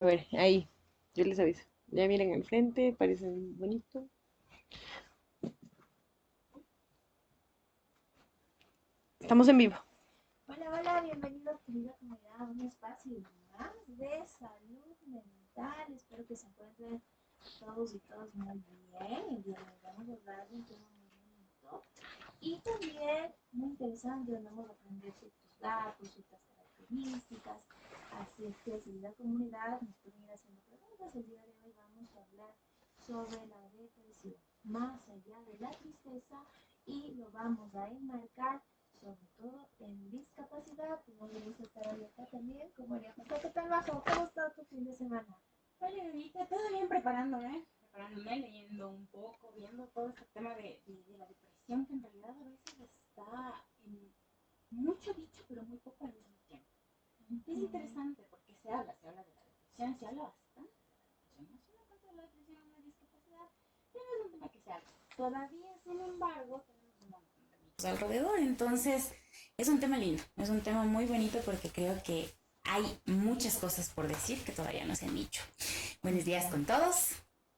A ver, ahí, yo les aviso. Ya miren al frente, parece bonito. Estamos en vivo. Hola, hola, bienvenido querida comunidad a un espacio más de salud mental. Espero que se encuentren todos y todas muy bien. El día de hoy vamos a hablar de un tema muy bonito y también muy interesante donde vamos a aprender ciertos datos, ciertas características. Así que si la comunidad nos pueden ir haciendo preguntas, el día de hoy vamos a hablar sobre la depresión, más allá de la tristeza, y lo vamos a enmarcar sobre todo en discapacidad. Tu nombre gusta estar abierta también. ¿Cómo haría pasar? ¿Qué tal, Bajo? ¿Cómo está tu fin de semana? Oye, ahorita todo bien preparándome, leyendo un poco, viendo todo este tema de la depresión, que en realidad a veces está en mucho dicho, pero muy poco al mismo tiempo. Y es interesante porque se habla de la depresión, se habla bastante de la depresión, no solo tanto de la depresión o la discapacidad, pero es un tema que se habla. Todavía, sin embargo, tenemos un montón de mitos alrededor, entonces es un tema lindo, es un tema muy bonito porque creo que hay muchas cosas por decir que todavía no se han dicho. Buenos días con todos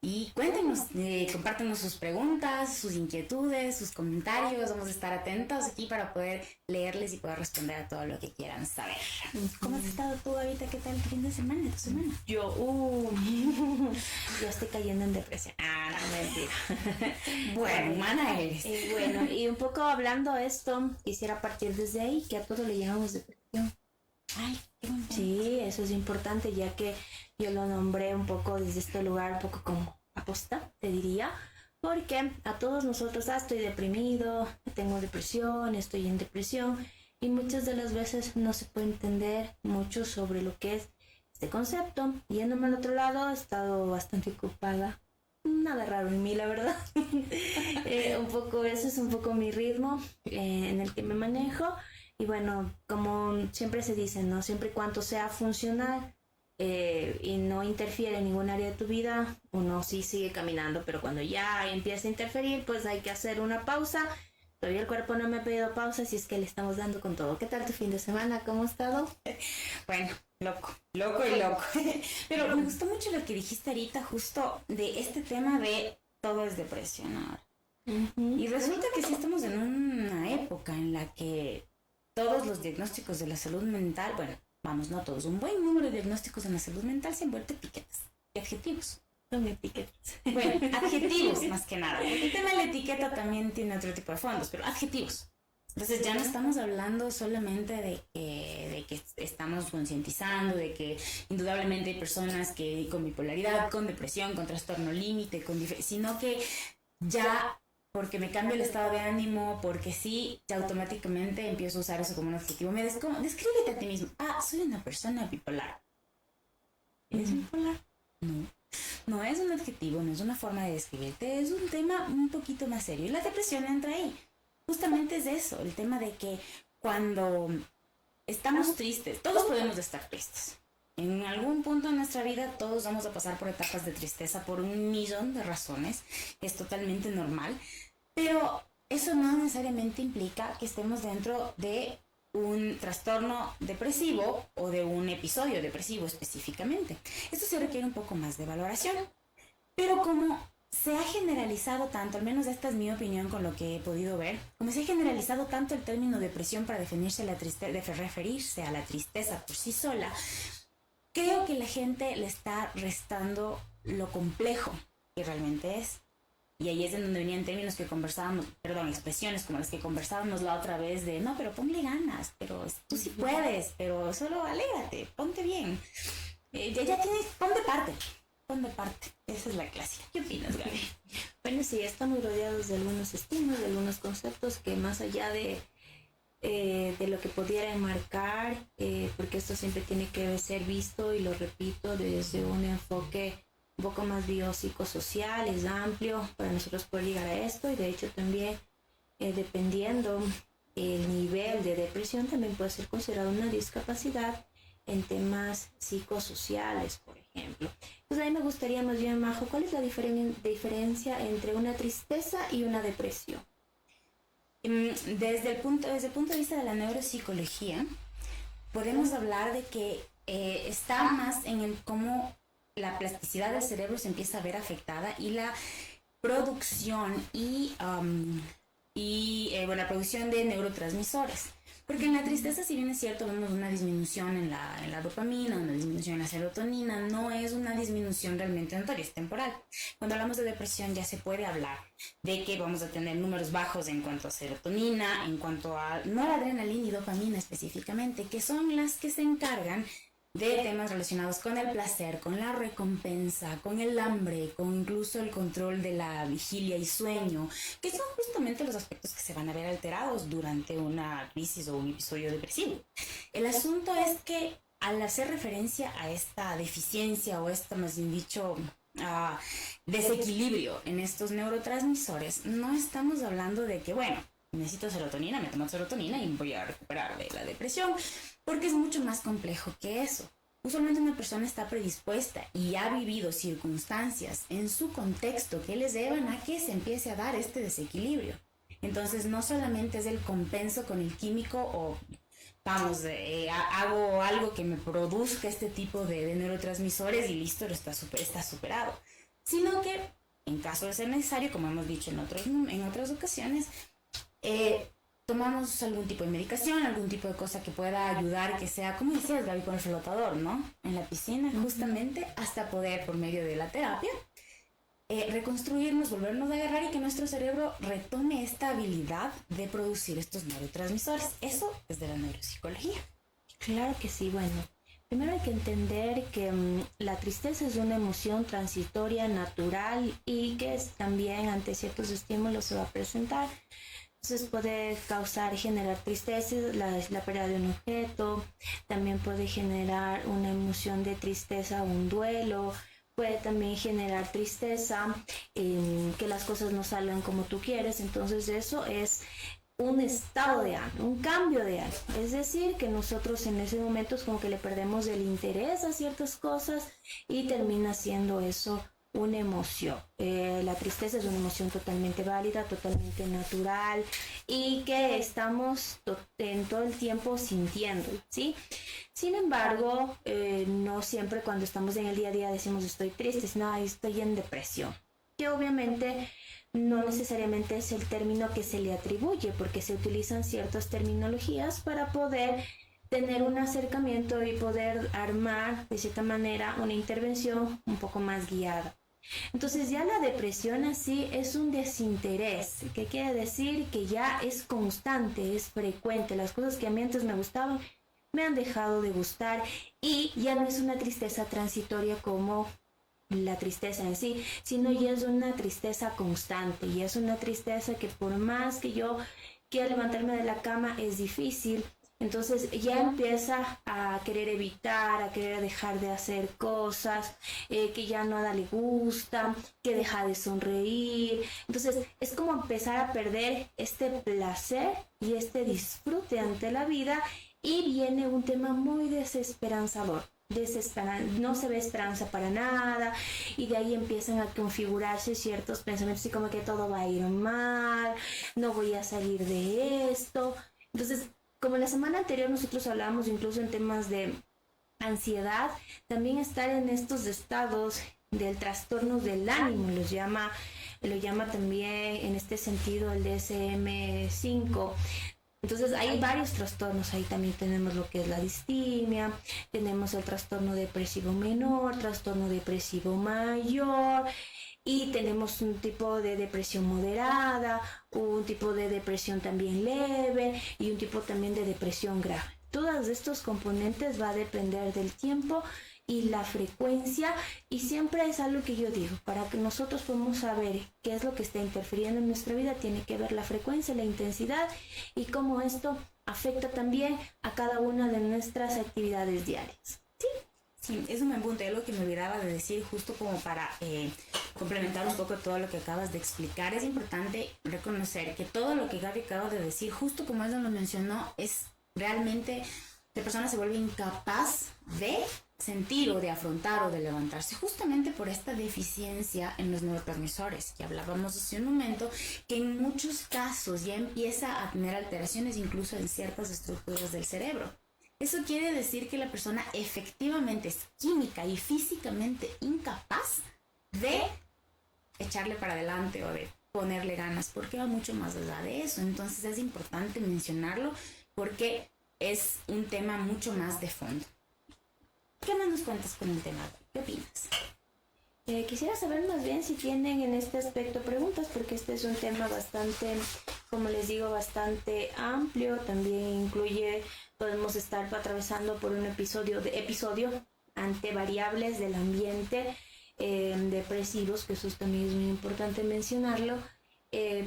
y cuéntenos, compártenos sus preguntas, sus inquietudes, sus comentarios. Vamos a estar atentos aquí para poder leerles y poder responder a todo lo que quieran saber. ¿Cómo has estado tú ahorita? ¿Qué tal el fin de semana, tu semana? Yo estoy cayendo en depresión. Ah, no, mentira. Bueno, humana eres. Bueno, y un poco hablando esto, quisiera partir desde ahí, que a todos le llamamos depresión. Ay, qué bonito. Sí, eso es importante, ya que yo lo nombré un poco desde este lugar, un poco como aposta, te diría, porque a todos nosotros, estoy deprimido, tengo depresión, estoy en depresión, y muchas de las veces no se puede entender mucho sobre lo que es este concepto. Yéndome al otro lado, he estado bastante ocupada. Nada raro en mí, la verdad. Un poco, eso es un poco mi ritmo en el que me manejo. Y bueno, como siempre se dice, ¿no? Siempre y cuando sea funcional y no interfiere en ningún área de tu vida, uno sí sigue caminando, pero cuando ya empieza a interferir, pues hay que hacer una pausa. Todavía el cuerpo no me ha pedido pausa, si es que le estamos dando con todo. ¿Qué tal tu fin de semana? ¿Cómo has estado? Bueno, loco y loco. Pero me gustó mucho lo que dijiste ahorita, justo de este tema de todo es depresión ahora. Y resulta que sí estamos en una época en la que todos los diagnósticos de la salud mental, bueno, vamos, no todos, un buen número de diagnósticos en la salud mental se han vuelto etiquetas y adjetivos. Son etiquetas. Bueno, adjetivos más que nada. Porque el tema de la etiqueta también tiene otro tipo de fondos, pero adjetivos. Entonces ya no estamos hablando solamente de que estamos concientizando, de que indudablemente hay personas que con bipolaridad, con depresión, con trastorno límite, sino que ya porque me cambio el estado de ánimo, porque sí, ya automáticamente empiezo a usar eso como un adjetivo. Descríbete a ti mismo. Ah, soy una persona bipolar. ¿Eres bipolar? No. No es un adjetivo, no es una forma de describirte, es un tema un poquito más serio. Y la depresión entra ahí. Justamente es eso, el tema de que cuando estamos tristes, todos podemos estar tristes. En algún punto de nuestra vida todos vamos a pasar por etapas de tristeza por un millón de razones. Es totalmente normal. Pero eso no necesariamente implica que estemos dentro de un trastorno depresivo o de un episodio depresivo específicamente. Esto se requiere un poco más de valoración. Pero como se ha generalizado tanto, al menos esta es mi opinión con lo que he podido ver, como se ha generalizado tanto el término depresión para definirse de referirse a la tristeza por sí sola, creo que la gente le está restando lo complejo que realmente es. Y ahí es en donde venían términos que conversábamos, perdón, expresiones como las que conversábamos la otra vez de, no, pero ponle ganas, pero tú sí puedes, pero solo alégrate, ponte bien. Ya tienes, pon de parte. Esa es la clásica. ¿Qué opinas, Gaby? Bueno, sí, estamos rodeados de algunos estímulos, de algunos conceptos que más allá de lo que pudiera enmarcar, porque esto siempre tiene que ser visto, y lo repito, desde un enfoque un poco más biopsicosocial, es amplio para nosotros poder llegar a esto. Y de hecho también, dependiendo el nivel de depresión, también puede ser considerado una discapacidad en temas psicosociales, por ejemplo. Pues a mí me gustaría más bien, Majo, ¿cuál es la diferencia entre una tristeza y una depresión? Desde el punto de vista de la neuropsicología, podemos hablar de que está más en el cómo la plasticidad del cerebro se empieza a ver afectada y la producción la producción de neurotransmisores. Porque en la tristeza, si bien es cierto, vemos una disminución en la dopamina, una disminución en la serotonina, no es una disminución realmente notoria, es temporal. Cuando hablamos de depresión ya se puede hablar de que vamos a tener números bajos en cuanto a serotonina, en cuanto a noradrenalina y dopamina específicamente, que son las que se encargan de temas relacionados con el placer, con la recompensa, con el hambre, con incluso el control de la vigilia y sueño, que son justamente los aspectos que se van a ver alterados durante una crisis o un episodio depresivo. El asunto es que al hacer referencia a esta deficiencia o más bien dicho, desequilibrio en estos neurotransmisores, no estamos hablando de que, bueno, necesito serotonina, me tomo serotonina y voy a recuperar de la depresión, porque es mucho más complejo que eso. Usualmente una persona está predispuesta y ha vivido circunstancias en su contexto que les llevan a que se empiece a dar este desequilibrio. Entonces no solamente es el compenso con el químico o hago algo que me produzca este tipo de neurotransmisores y listo, está superado. Sino que en caso de ser necesario, como hemos dicho en otras ocasiones, tomamos algún tipo de medicación, algún tipo de cosa que pueda ayudar, que sea, como decías, Gaby, con el flotador, ¿no? En la piscina, justamente, hasta poder, por medio de la terapia, reconstruirnos, volvernos a agarrar y que nuestro cerebro retome esta habilidad de producir estos neurotransmisores. Eso es de la neuropsicología. Claro que sí, bueno. Primero hay que entender que la tristeza es una emoción transitoria, natural y que también ante ciertos estímulos se va a presentar. Entonces puede generar tristeza, la pérdida de un objeto, también puede generar una emoción de tristeza, un duelo, puede también generar tristeza, que las cosas no salgan como tú quieres. Entonces eso es un estado de ánimo, un cambio de ánimo. Es decir, que nosotros en ese momento es como que le perdemos el interés a ciertas cosas y termina siendo eso una emoción. La tristeza es una emoción totalmente válida, totalmente natural y que estamos en todo el tiempo sintiendo, ¿sí? Sin embargo, no siempre cuando estamos en el día a día decimos estoy triste, no, estoy en depresión, que obviamente no necesariamente es el término que se le atribuye, porque se utilizan ciertas terminologías para poder tener un acercamiento y poder armar de cierta manera una intervención un poco más guiada. Entonces ya la depresión así es un desinterés, que quiere decir que ya es constante, es frecuente. Las cosas que a mí antes me gustaban me han dejado de gustar y ya no es una tristeza transitoria como la tristeza en sí, sino ya es una tristeza constante y es una tristeza que por más que yo quiera levantarme de la cama es difícil. Entonces ya empieza a querer evitar, a querer dejar de hacer cosas, que ya nada le gusta, que deja de sonreír. Entonces es como empezar a perder este placer y este disfrute ante la vida y viene un tema muy desesperanzador. No se ve esperanza para nada y de ahí empiezan a configurarse ciertos pensamientos así como que todo va a ir mal, no voy a salir de esto. Entonces, como la semana anterior nosotros hablábamos incluso en temas de ansiedad, también estar en estos estados del trastorno del ánimo, lo llama también en este sentido el DSM-5. Entonces hay varios trastornos, ahí también tenemos lo que es la distimia, tenemos el trastorno depresivo menor, trastorno depresivo mayor, y tenemos un tipo de depresión moderada, un tipo de depresión también leve y un tipo también de depresión grave. Todos estos componentes va a depender del tiempo y la frecuencia y siempre es algo que yo digo, para que nosotros podamos saber qué es lo que está interfiriendo en nuestra vida, tiene que ver la frecuencia, la intensidad y cómo esto afecta también a cada una de nuestras actividades diarias. ¿Sí? Sí, es un buen punto, algo que me olvidaba de decir justo como para complementar un poco todo lo que acabas de explicar. Es importante reconocer que todo lo que Gaby acaba de decir, justo como ella lo mencionó, es realmente la persona se vuelve incapaz de sentir o de afrontar o de levantarse justamente por esta deficiencia en los neurotransmisores que hablábamos hace un momento, que en muchos casos ya empieza a tener alteraciones incluso en ciertas estructuras del cerebro. Eso quiere decir que la persona efectivamente es química y físicamente incapaz de echarle para adelante o de ponerle ganas, porque va mucho más allá de eso. Entonces es importante mencionarlo porque es un tema mucho más de fondo. ¿Qué más nos cuentas con el tema? ¿Qué opinas? Quisiera saber más bien si tienen en este aspecto preguntas, porque este es un tema bastante, como les digo, bastante amplio. También incluye, podemos estar atravesando por un episodio ante variables del ambiente depresivos, que eso también es muy importante mencionarlo.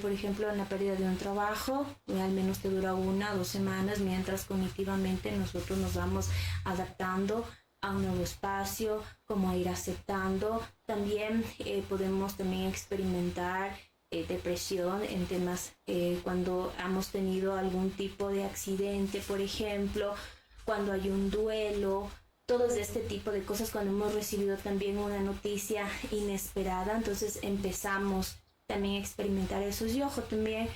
Por ejemplo, en la pérdida de un trabajo, al menos te dura 1 o 2 semanas, mientras cognitivamente nosotros nos vamos adaptando a un nuevo espacio, como a ir aceptando. También podemos también experimentar depresión en temas cuando hemos tenido algún tipo de accidente, por ejemplo, cuando hay un duelo, todos este tipo de cosas, cuando hemos recibido también una noticia inesperada, entonces empezamos también a experimentar eso. Y ojo también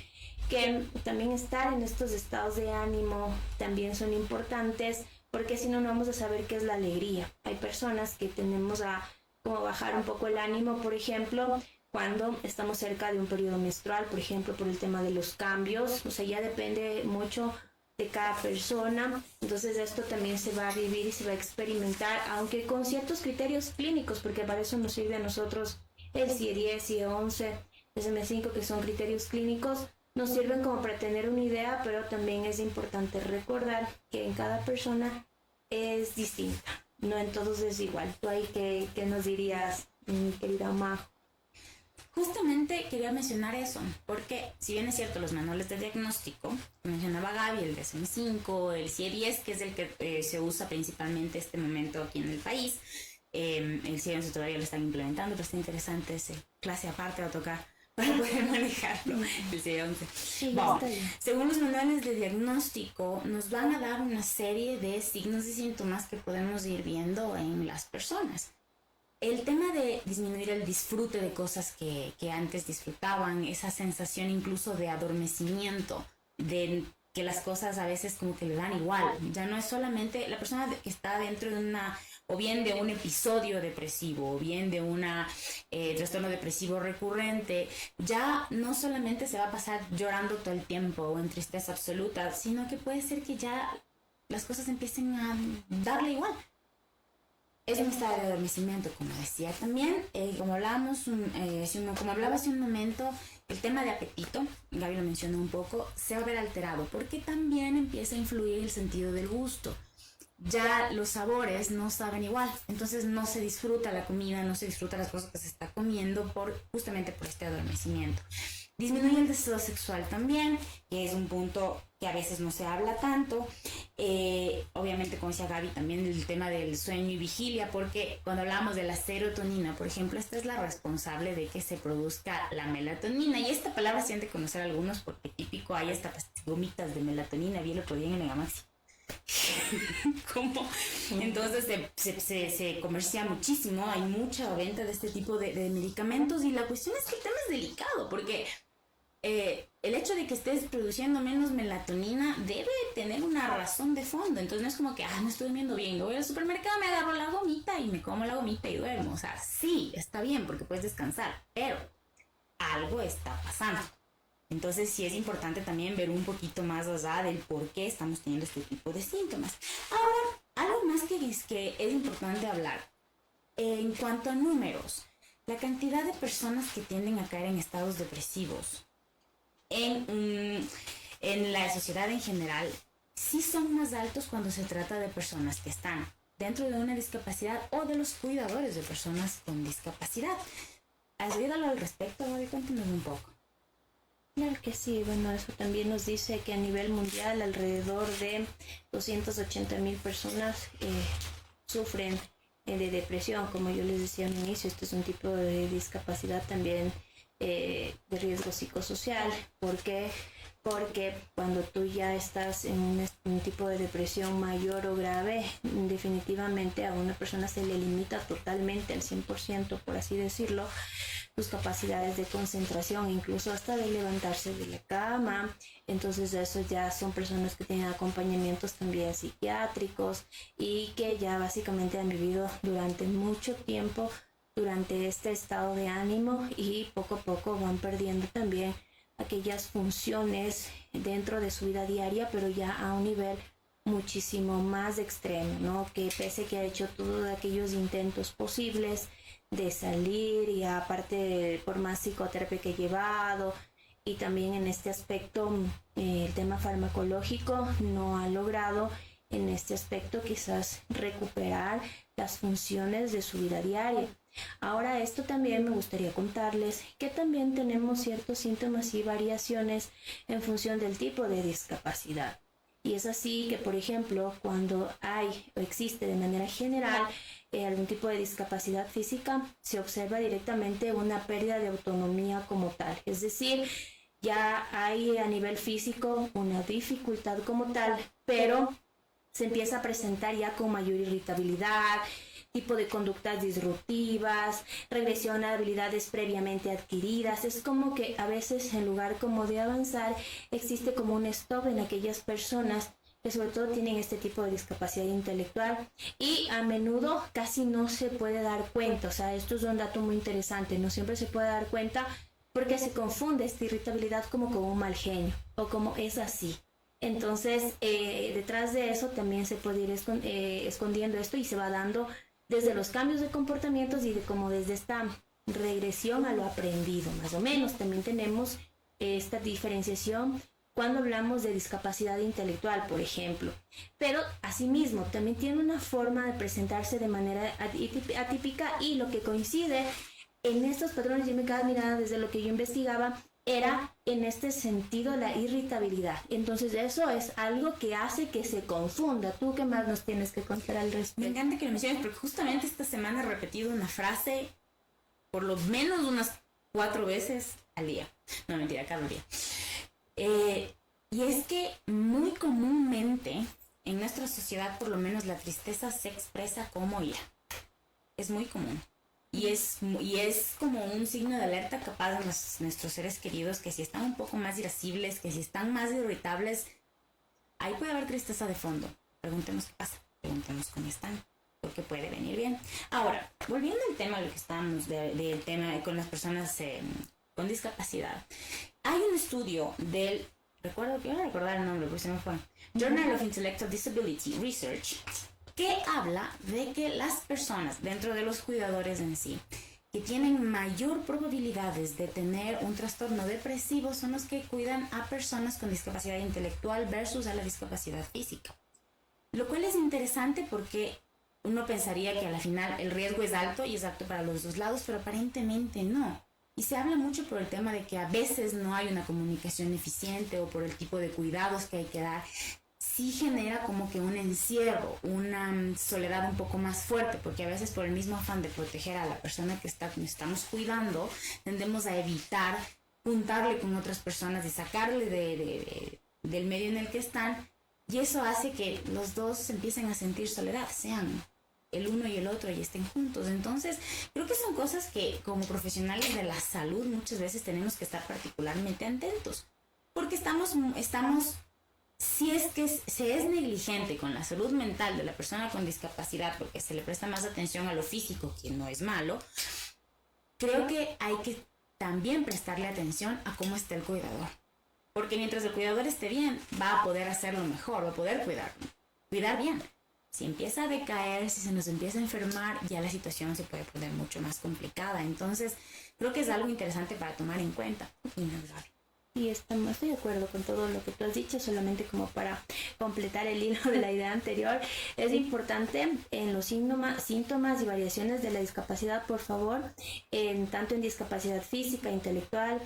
que también estar en estos estados de ánimo también son importantes, porque si no, no vamos a saber qué es la alegría. Hay personas que tendemos a como bajar un poco el ánimo, por ejemplo, cuando estamos cerca de un periodo menstrual, por ejemplo, por el tema de los cambios. O sea, ya depende mucho de cada persona. Entonces esto también se va a vivir y se va a experimentar, aunque con ciertos criterios clínicos, porque para eso nos sirve a nosotros el CIE-10, CIE-11, DSM-5, que son criterios clínicos. Nos sirven como para tener una idea, pero también es importante recordar que en cada persona es distinta, no en todos es igual. ¿Tú ahí qué nos dirías, mi querida Majo? Justamente quería mencionar eso, porque si bien es cierto, los manuales de diagnóstico, mencionaba Gaby, el DSM-5, el CIE-10, que es el que se usa principalmente este momento aquí en el país, el CIE-11 todavía lo están implementando, pero está interesante, ese clase aparte va a tocar para poder manejarlo, el CIE-11. Sí, bueno, según los manuales de diagnóstico, nos van a dar una serie de signos y síntomas que podemos ir viendo en las personas. El tema de disminuir el disfrute de cosas que antes disfrutaban, esa sensación incluso de adormecimiento, de que las cosas a veces como que le dan igual. Ya no es solamente la persona que está dentro de una, o bien de un episodio depresivo, o bien de una trastorno depresivo recurrente, ya no solamente se va a pasar llorando todo el tiempo o en tristeza absoluta, sino que puede ser que ya las cosas empiecen a darle igual. Es un estado de adormecimiento, como decía también. Como hablaba hace un momento, el tema de apetito, Gaby lo mencionó un poco, se va a ver alterado porque también empieza a influir el sentido del gusto. Ya los sabores no saben igual, entonces no se disfruta la comida, no se disfruta las cosas que se está comiendo justamente por este adormecimiento. Disminuye el deseo sexual también, que es un punto que a veces no se habla tanto. Obviamente, como decía Gaby, también el tema del sueño y vigilia, porque cuando hablamos de la serotonina, por ejemplo, esta es la responsable de que se produzca la melatonina. Y esta palabra se han de conocer algunos porque típico hay hasta gomitas de melatonina, vi el otro día en el Megamaxi. ¿Cómo? Entonces se comercia muchísimo, hay mucha venta de este tipo de medicamentos y la cuestión es que el tema es delicado porque el hecho de que estés produciendo menos melatonina debe tener una razón de fondo. Entonces no es como que no estoy durmiendo bien, voy al supermercado, me agarro la gomita y me como la gomita y duermo. O sea, sí, está bien porque puedes descansar, pero algo está pasando. Entonces sí es importante también ver un poquito más allá del por qué estamos teniendo este tipo de síntomas. Ahora, algo más que es importante hablar. En cuanto a números, la cantidad de personas que tienden a caer en estados depresivos en la sociedad en general sí son más altos cuando se trata de personas que están dentro de una discapacidad o de los cuidadores de personas con discapacidad. ¿Has oído algo al respecto? Cuéntanos un poco. Claro que sí, bueno, eso también nos dice que a nivel mundial alrededor de 280,000 personas sufren de depresión. Como yo les decía al inicio, este es un tipo de discapacidad también de riesgo psicosocial. ¿Por qué? Porque cuando tú ya estás en un tipo de depresión mayor o grave, definitivamente a una persona se le limita totalmente al 100%, por así decirlo, sus capacidades de concentración, incluso hasta de levantarse de la cama. Entonces eso ya son personas que tienen acompañamientos también psiquiátricos y que ya básicamente han vivido durante mucho tiempo durante este estado de ánimo y poco a poco van perdiendo también aquellas funciones dentro de su vida diaria, pero ya a un nivel muchísimo más extremo, ¿no? Que pese que ha hecho todos aquellos intentos posibles de salir y aparte por más psicoterapia que he llevado y también en este aspecto el tema farmacológico no ha logrado en este aspecto quizás recuperar las funciones de su vida diaria. Ahora esto también me gustaría contarles que también tenemos ciertos síntomas y variaciones en función del tipo de discapacidad. Y es así que, por ejemplo, cuando hay o existe de manera general algún tipo de discapacidad física, se observa directamente una pérdida de autonomía como tal. Es decir, ya hay a nivel físico una dificultad como tal, pero se empieza a presentar ya con mayor irritabilidad, tipo de conductas disruptivas, regresión a habilidades previamente adquiridas. Es como que a veces en lugar como de avanzar, existe como un stop en aquellas personas que sobre todo tienen este tipo de discapacidad intelectual y a menudo casi no se puede dar cuenta. O sea, esto es un dato muy interesante, no siempre se puede dar cuenta porque se confunde esta irritabilidad como con un mal genio o como es así. Entonces, detrás de eso también se puede ir escondiendo esto y se va dando desde los cambios de comportamientos y como desde esta regresión a lo aprendido, más o menos. También tenemos esta diferenciación cuando hablamos de discapacidad intelectual, por ejemplo. Pero asimismo, también tiene una forma de presentarse de manera atípica y lo que coincide en estos patrones, yo me quedaba mirada desde lo que yo investigaba, era en este sentido la irritabilidad. Entonces eso es algo que hace que se confunda. ¿Tú qué más nos tienes que contar al respecto? Me encanta que lo menciones porque justamente esta semana he repetido una frase por lo menos unas 4 veces al día. No, mentira, cada día. Y es que muy comúnmente en nuestra sociedad, por lo menos, la tristeza se expresa como ira. Es muy común. Y es como un signo de alerta capaz de nuestros seres queridos que si están un poco más irascibles, que si están más irritables, ahí puede haber tristeza de fondo. Preguntemos qué pasa, preguntemos cómo están, porque puede venir bien. Ahora, volviendo al tema de lo que estábamos, del tema con las personas con discapacidad, hay un estudio del, recuerdo que voy a recordar el nombre porque se me fue, Journal of Intellectual Disability Research, que habla de que las personas dentro de los cuidadores en sí que tienen mayor probabilidades de tener un trastorno depresivo son los que cuidan a personas con discapacidad intelectual versus a la discapacidad física. Lo cual es interesante porque uno pensaría que a la final el riesgo es alto y es alto para los dos lados, pero aparentemente no. Y se habla mucho por el tema de que a veces no hay una comunicación eficiente o por el tipo de cuidados que hay que dar. Sí genera como que un encierro, una soledad un poco más fuerte, porque a veces por el mismo afán de proteger a la persona que estamos cuidando, tendemos a evitar juntarle con otras personas y sacarle del medio en el que están, y eso hace que los dos empiecen a sentir soledad, sean el uno y el otro y estén juntos. Entonces, creo que son cosas que como profesionales de la salud muchas veces tenemos que estar particularmente atentos, porque estamos si es que se es negligente con la salud mental de la persona con discapacidad porque se le presta más atención a lo físico, que no es malo, creo que hay que también prestarle atención a cómo está el cuidador. Porque mientras el cuidador esté bien, va a poder hacerlo mejor, va a poder cuidar bien. Si empieza a decaer, si se nos empieza a enfermar, ya la situación se puede poner mucho más complicada. Entonces, creo que es algo interesante para tomar en cuenta. Sí, estoy de acuerdo con todo lo que tú has dicho, solamente como para completar el hilo de la idea anterior. Es importante en los síntomas y variaciones de la discapacidad, por favor, tanto en discapacidad física, intelectual.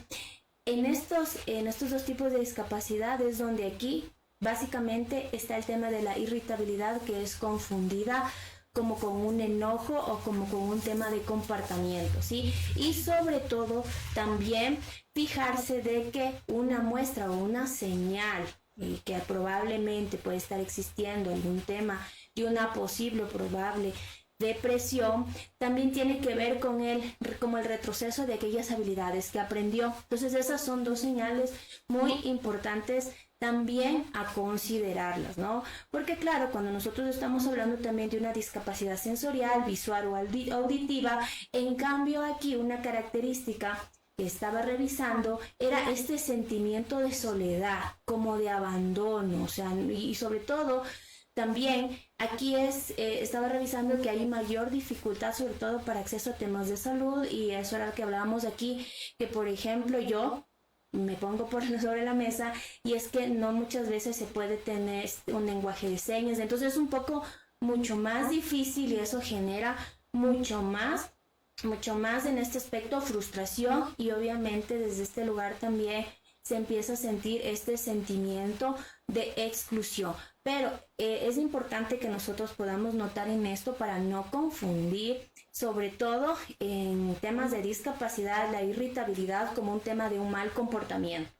En estos dos tipos de discapacidad es donde aquí básicamente está el tema de la irritabilidad, que es confundida como con un enojo o como con un tema de comportamiento, ¿sí? Y sobre todo también fijarse de que una muestra o una señal que probablemente puede estar existiendo algún tema de una posible o probable depresión, también tiene que ver con como el retroceso de aquellas habilidades que aprendió. Entonces esas son dos señales muy importantes también a considerarlas, ¿no? Porque claro, cuando nosotros estamos hablando también de una discapacidad sensorial, visual o auditiva, en cambio aquí una característica que estaba revisando era este sentimiento de soledad, como de abandono, o sea, y sobre todo también aquí estaba revisando que hay mayor dificultad, sobre todo para acceso a temas de salud, y eso era lo que hablábamos aquí, que por ejemplo yo me pongo sobre la mesa y es que no muchas veces se puede tener un lenguaje de señas, entonces es un poco mucho más difícil y eso genera mucho más en este aspecto frustración y obviamente desde este lugar también se empieza a sentir este sentimiento de exclusión. Pero es importante que nosotros podamos notar en esto para no confundir, sobre todo en temas de discapacidad, la irritabilidad como un tema de un mal comportamiento.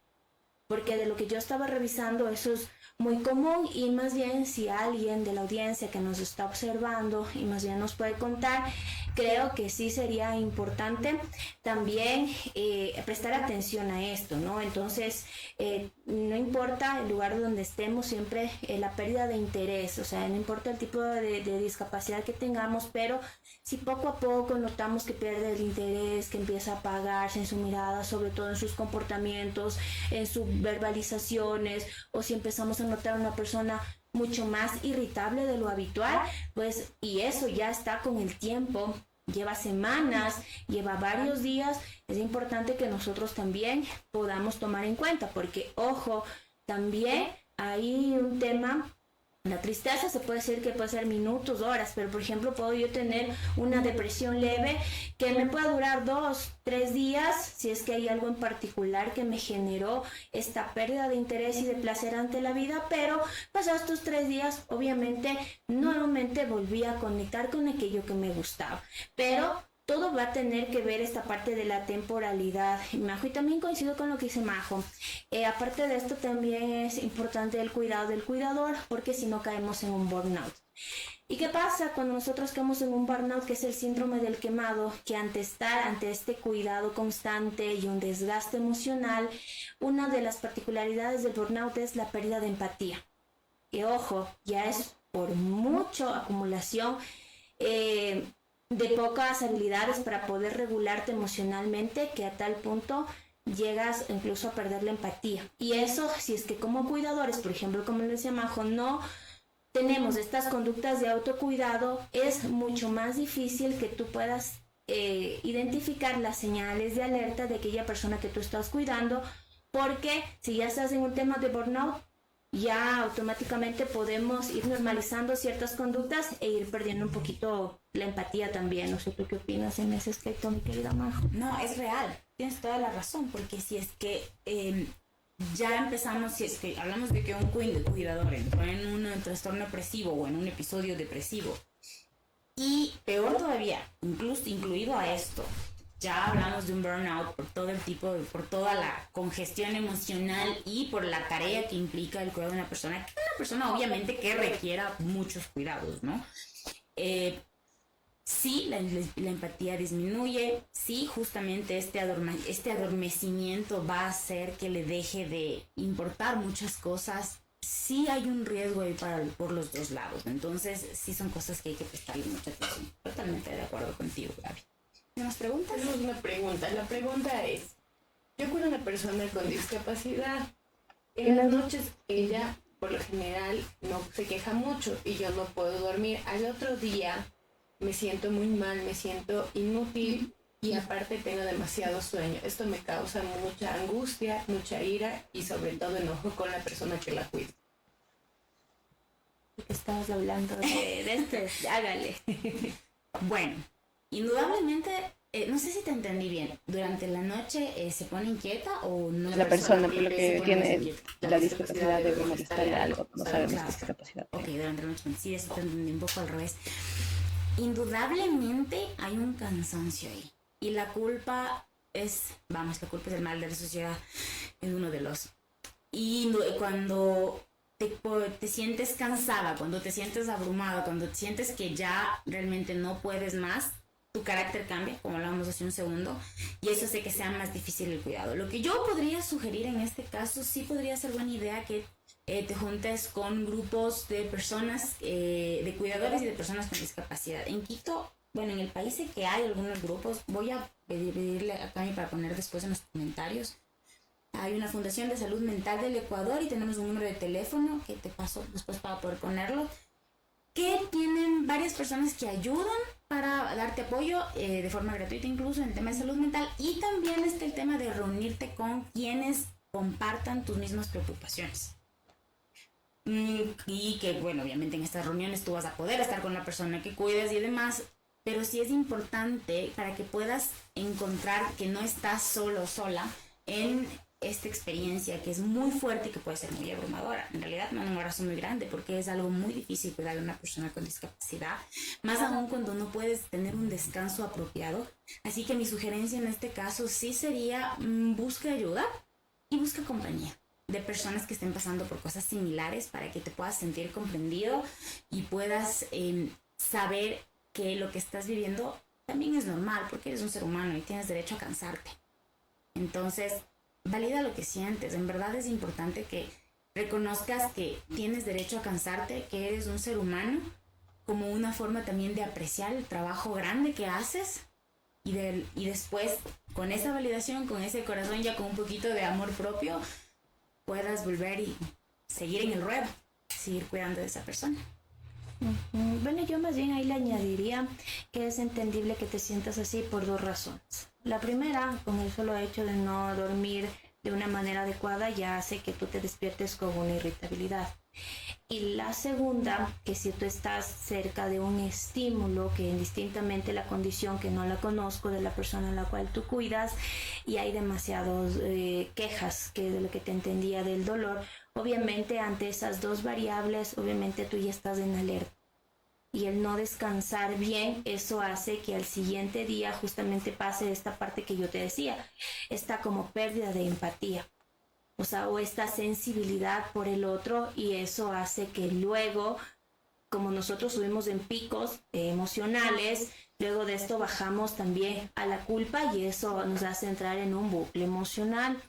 Porque de lo que yo estaba revisando, eso es muy común y más bien si alguien de la audiencia que nos está observando y más bien nos puede contar, creo que sí sería importante también prestar atención a esto, ¿no? Entonces, no importa el lugar donde estemos, siempre la pérdida de interés, o sea, no importa el tipo de discapacidad que tengamos, pero si poco a poco notamos que pierde el interés, que empieza a apagarse en su mirada, sobre todo en sus comportamientos, en sus verbalizaciones, o si empezamos a notar una persona mucho más irritable de lo habitual, pues, y eso ya está con el tiempo, lleva semanas, lleva varios días, es importante que nosotros también podamos tomar en cuenta, porque, ojo, también hay un tema. La tristeza se puede decir que puede ser minutos, horas, pero por ejemplo puedo yo tener una depresión leve que me puede durar 2, 3 días si es que hay algo en particular que me generó esta pérdida de interés y de placer ante la vida, pero pasados estos 3 días obviamente nuevamente volví a conectar con aquello que me gustaba, pero todo va a tener que ver esta parte de la temporalidad, Majo, y también coincido con lo que dice Majo. Aparte de esto también es importante el cuidado del cuidador, porque si no caemos en un burnout. ¿Y qué pasa cuando nosotros caemos en un burnout, que es el síndrome del quemado? Que ante este cuidado constante y un desgaste emocional, una de las particularidades del burnout es la pérdida de empatía. Que ojo, ya es por mucha acumulación de pocas habilidades para poder regularte emocionalmente, que a tal punto llegas incluso a perder la empatía. Y eso, si es que como cuidadores, por ejemplo, como le decía Majo, no tenemos estas conductas de autocuidado, es mucho más difícil que tú puedas identificar las señales de alerta de aquella persona que tú estás cuidando, porque si ya estás en un tema de burnout, ya automáticamente podemos ir normalizando ciertas conductas e ir perdiendo un poquito la empatía también. No sé, ¿tú qué opinas en ese aspecto, mi querida Majo? No, es real, tienes toda la razón, porque si es que ya empezamos, si es que hablamos de que un cuidador entró en un trastorno depresivo o en un episodio depresivo, y peor todavía, incluido a esto, ya hablamos de un burnout por todo por toda la congestión emocional y por la tarea que implica el cuidado de una persona, obviamente que requiera muchos cuidados, ¿no? Sí, la empatía disminuye, sí, justamente este adormecimiento va a hacer que le deje de importar muchas cosas, sí hay un riesgo ahí por los dos lados, entonces sí son cosas que hay que prestarle mucha atención. Totalmente de acuerdo contigo, Gaby. ¿Tienes preguntas? Tenemos una pregunta. La pregunta es, yo cuido a una persona con discapacidad. En las noches ella, por lo general, no se queja mucho y yo no puedo dormir. Al otro día me siento muy mal, me siento inútil y aparte tengo demasiado sueño. Esto me causa mucha angustia, mucha ira y sobre todo enojo con la persona que la cuida. Estabas hablando de esto, hágale. Bueno, indudablemente, no sé si te entendí bien. ¿Durante la noche se pone inquieta o no? La persona, por lo que tiene la discapacidad debe molestarle algo, no sabemos Claro. qué discapacidad. Ok, durante la noche, sí, eso te entendí un poco al revés. Indudablemente hay un cansancio ahí. Y la culpa es el mal de la sociedad, es uno de los. Y cuando te sientes cansada, cuando te sientes abrumada, cuando te sientes que ya realmente no puedes más, tu carácter cambia, como hablábamos hace un segundo, y eso hace que sea más difícil el cuidado. Lo que yo podría sugerir en este caso, sí podría ser buena idea que te juntes con grupos de personas, de cuidadores y de personas con discapacidad. En Quito, bueno, en el país sé que hay algunos grupos, voy a pedirle a Cami para poner después en los comentarios. Hay una Fundación de Salud Mental del Ecuador y tenemos un número de teléfono que te paso después para poder ponerlo, que tienen varias personas que ayudan para darte apoyo de forma gratuita incluso en el tema de salud mental, y también está el tema de reunirte con quienes compartan tus mismas preocupaciones. Y que, bueno, obviamente en estas reuniones tú vas a poder estar con la persona que cuidas y demás, pero sí es importante para que puedas encontrar que no estás solo o sola en esta experiencia que es muy fuerte y que puede ser muy abrumadora. En realidad me da un abrazo muy grande porque es algo muy difícil cuidar de una persona con discapacidad, más aún cuando no puedes tener un descanso apropiado. Así que mi sugerencia en este caso sí sería busca ayuda y busca compañía de personas que estén pasando por cosas similares para que te puedas sentir comprendido y puedas saber que lo que estás viviendo también es normal porque eres un ser humano y tienes derecho a cansarte. Entonces, valida lo que sientes. En verdad es importante que reconozcas que tienes derecho a cansarte, que eres un ser humano, como una forma también de apreciar el trabajo grande que haces y después, con esa validación, con ese corazón ya con un poquito de amor propio, puedas volver y seguir en el ruedo, seguir cuidando de esa persona. Bueno, yo más bien ahí le añadiría que es entendible que te sientas así por dos razones. La primera, con el solo hecho de no dormir de una manera adecuada ya hace que tú te despiertes con una irritabilidad. Y la segunda, que si tú estás cerca de un estímulo que indistintamente la condición que no la conozco de la persona a la cual tú cuidas y hay demasiadas quejas que de lo que te entendía del dolor, obviamente ante esas dos variables, obviamente tú ya estás en alerta. Y el no descansar bien, eso hace que al siguiente día justamente pase esta parte que yo te decía, esta como pérdida de empatía, o sea, o esta sensibilidad por el otro, y eso hace que luego, como nosotros subimos en picos emocionales, luego de esto bajamos también a la culpa y eso nos hace entrar en un bucle emocional.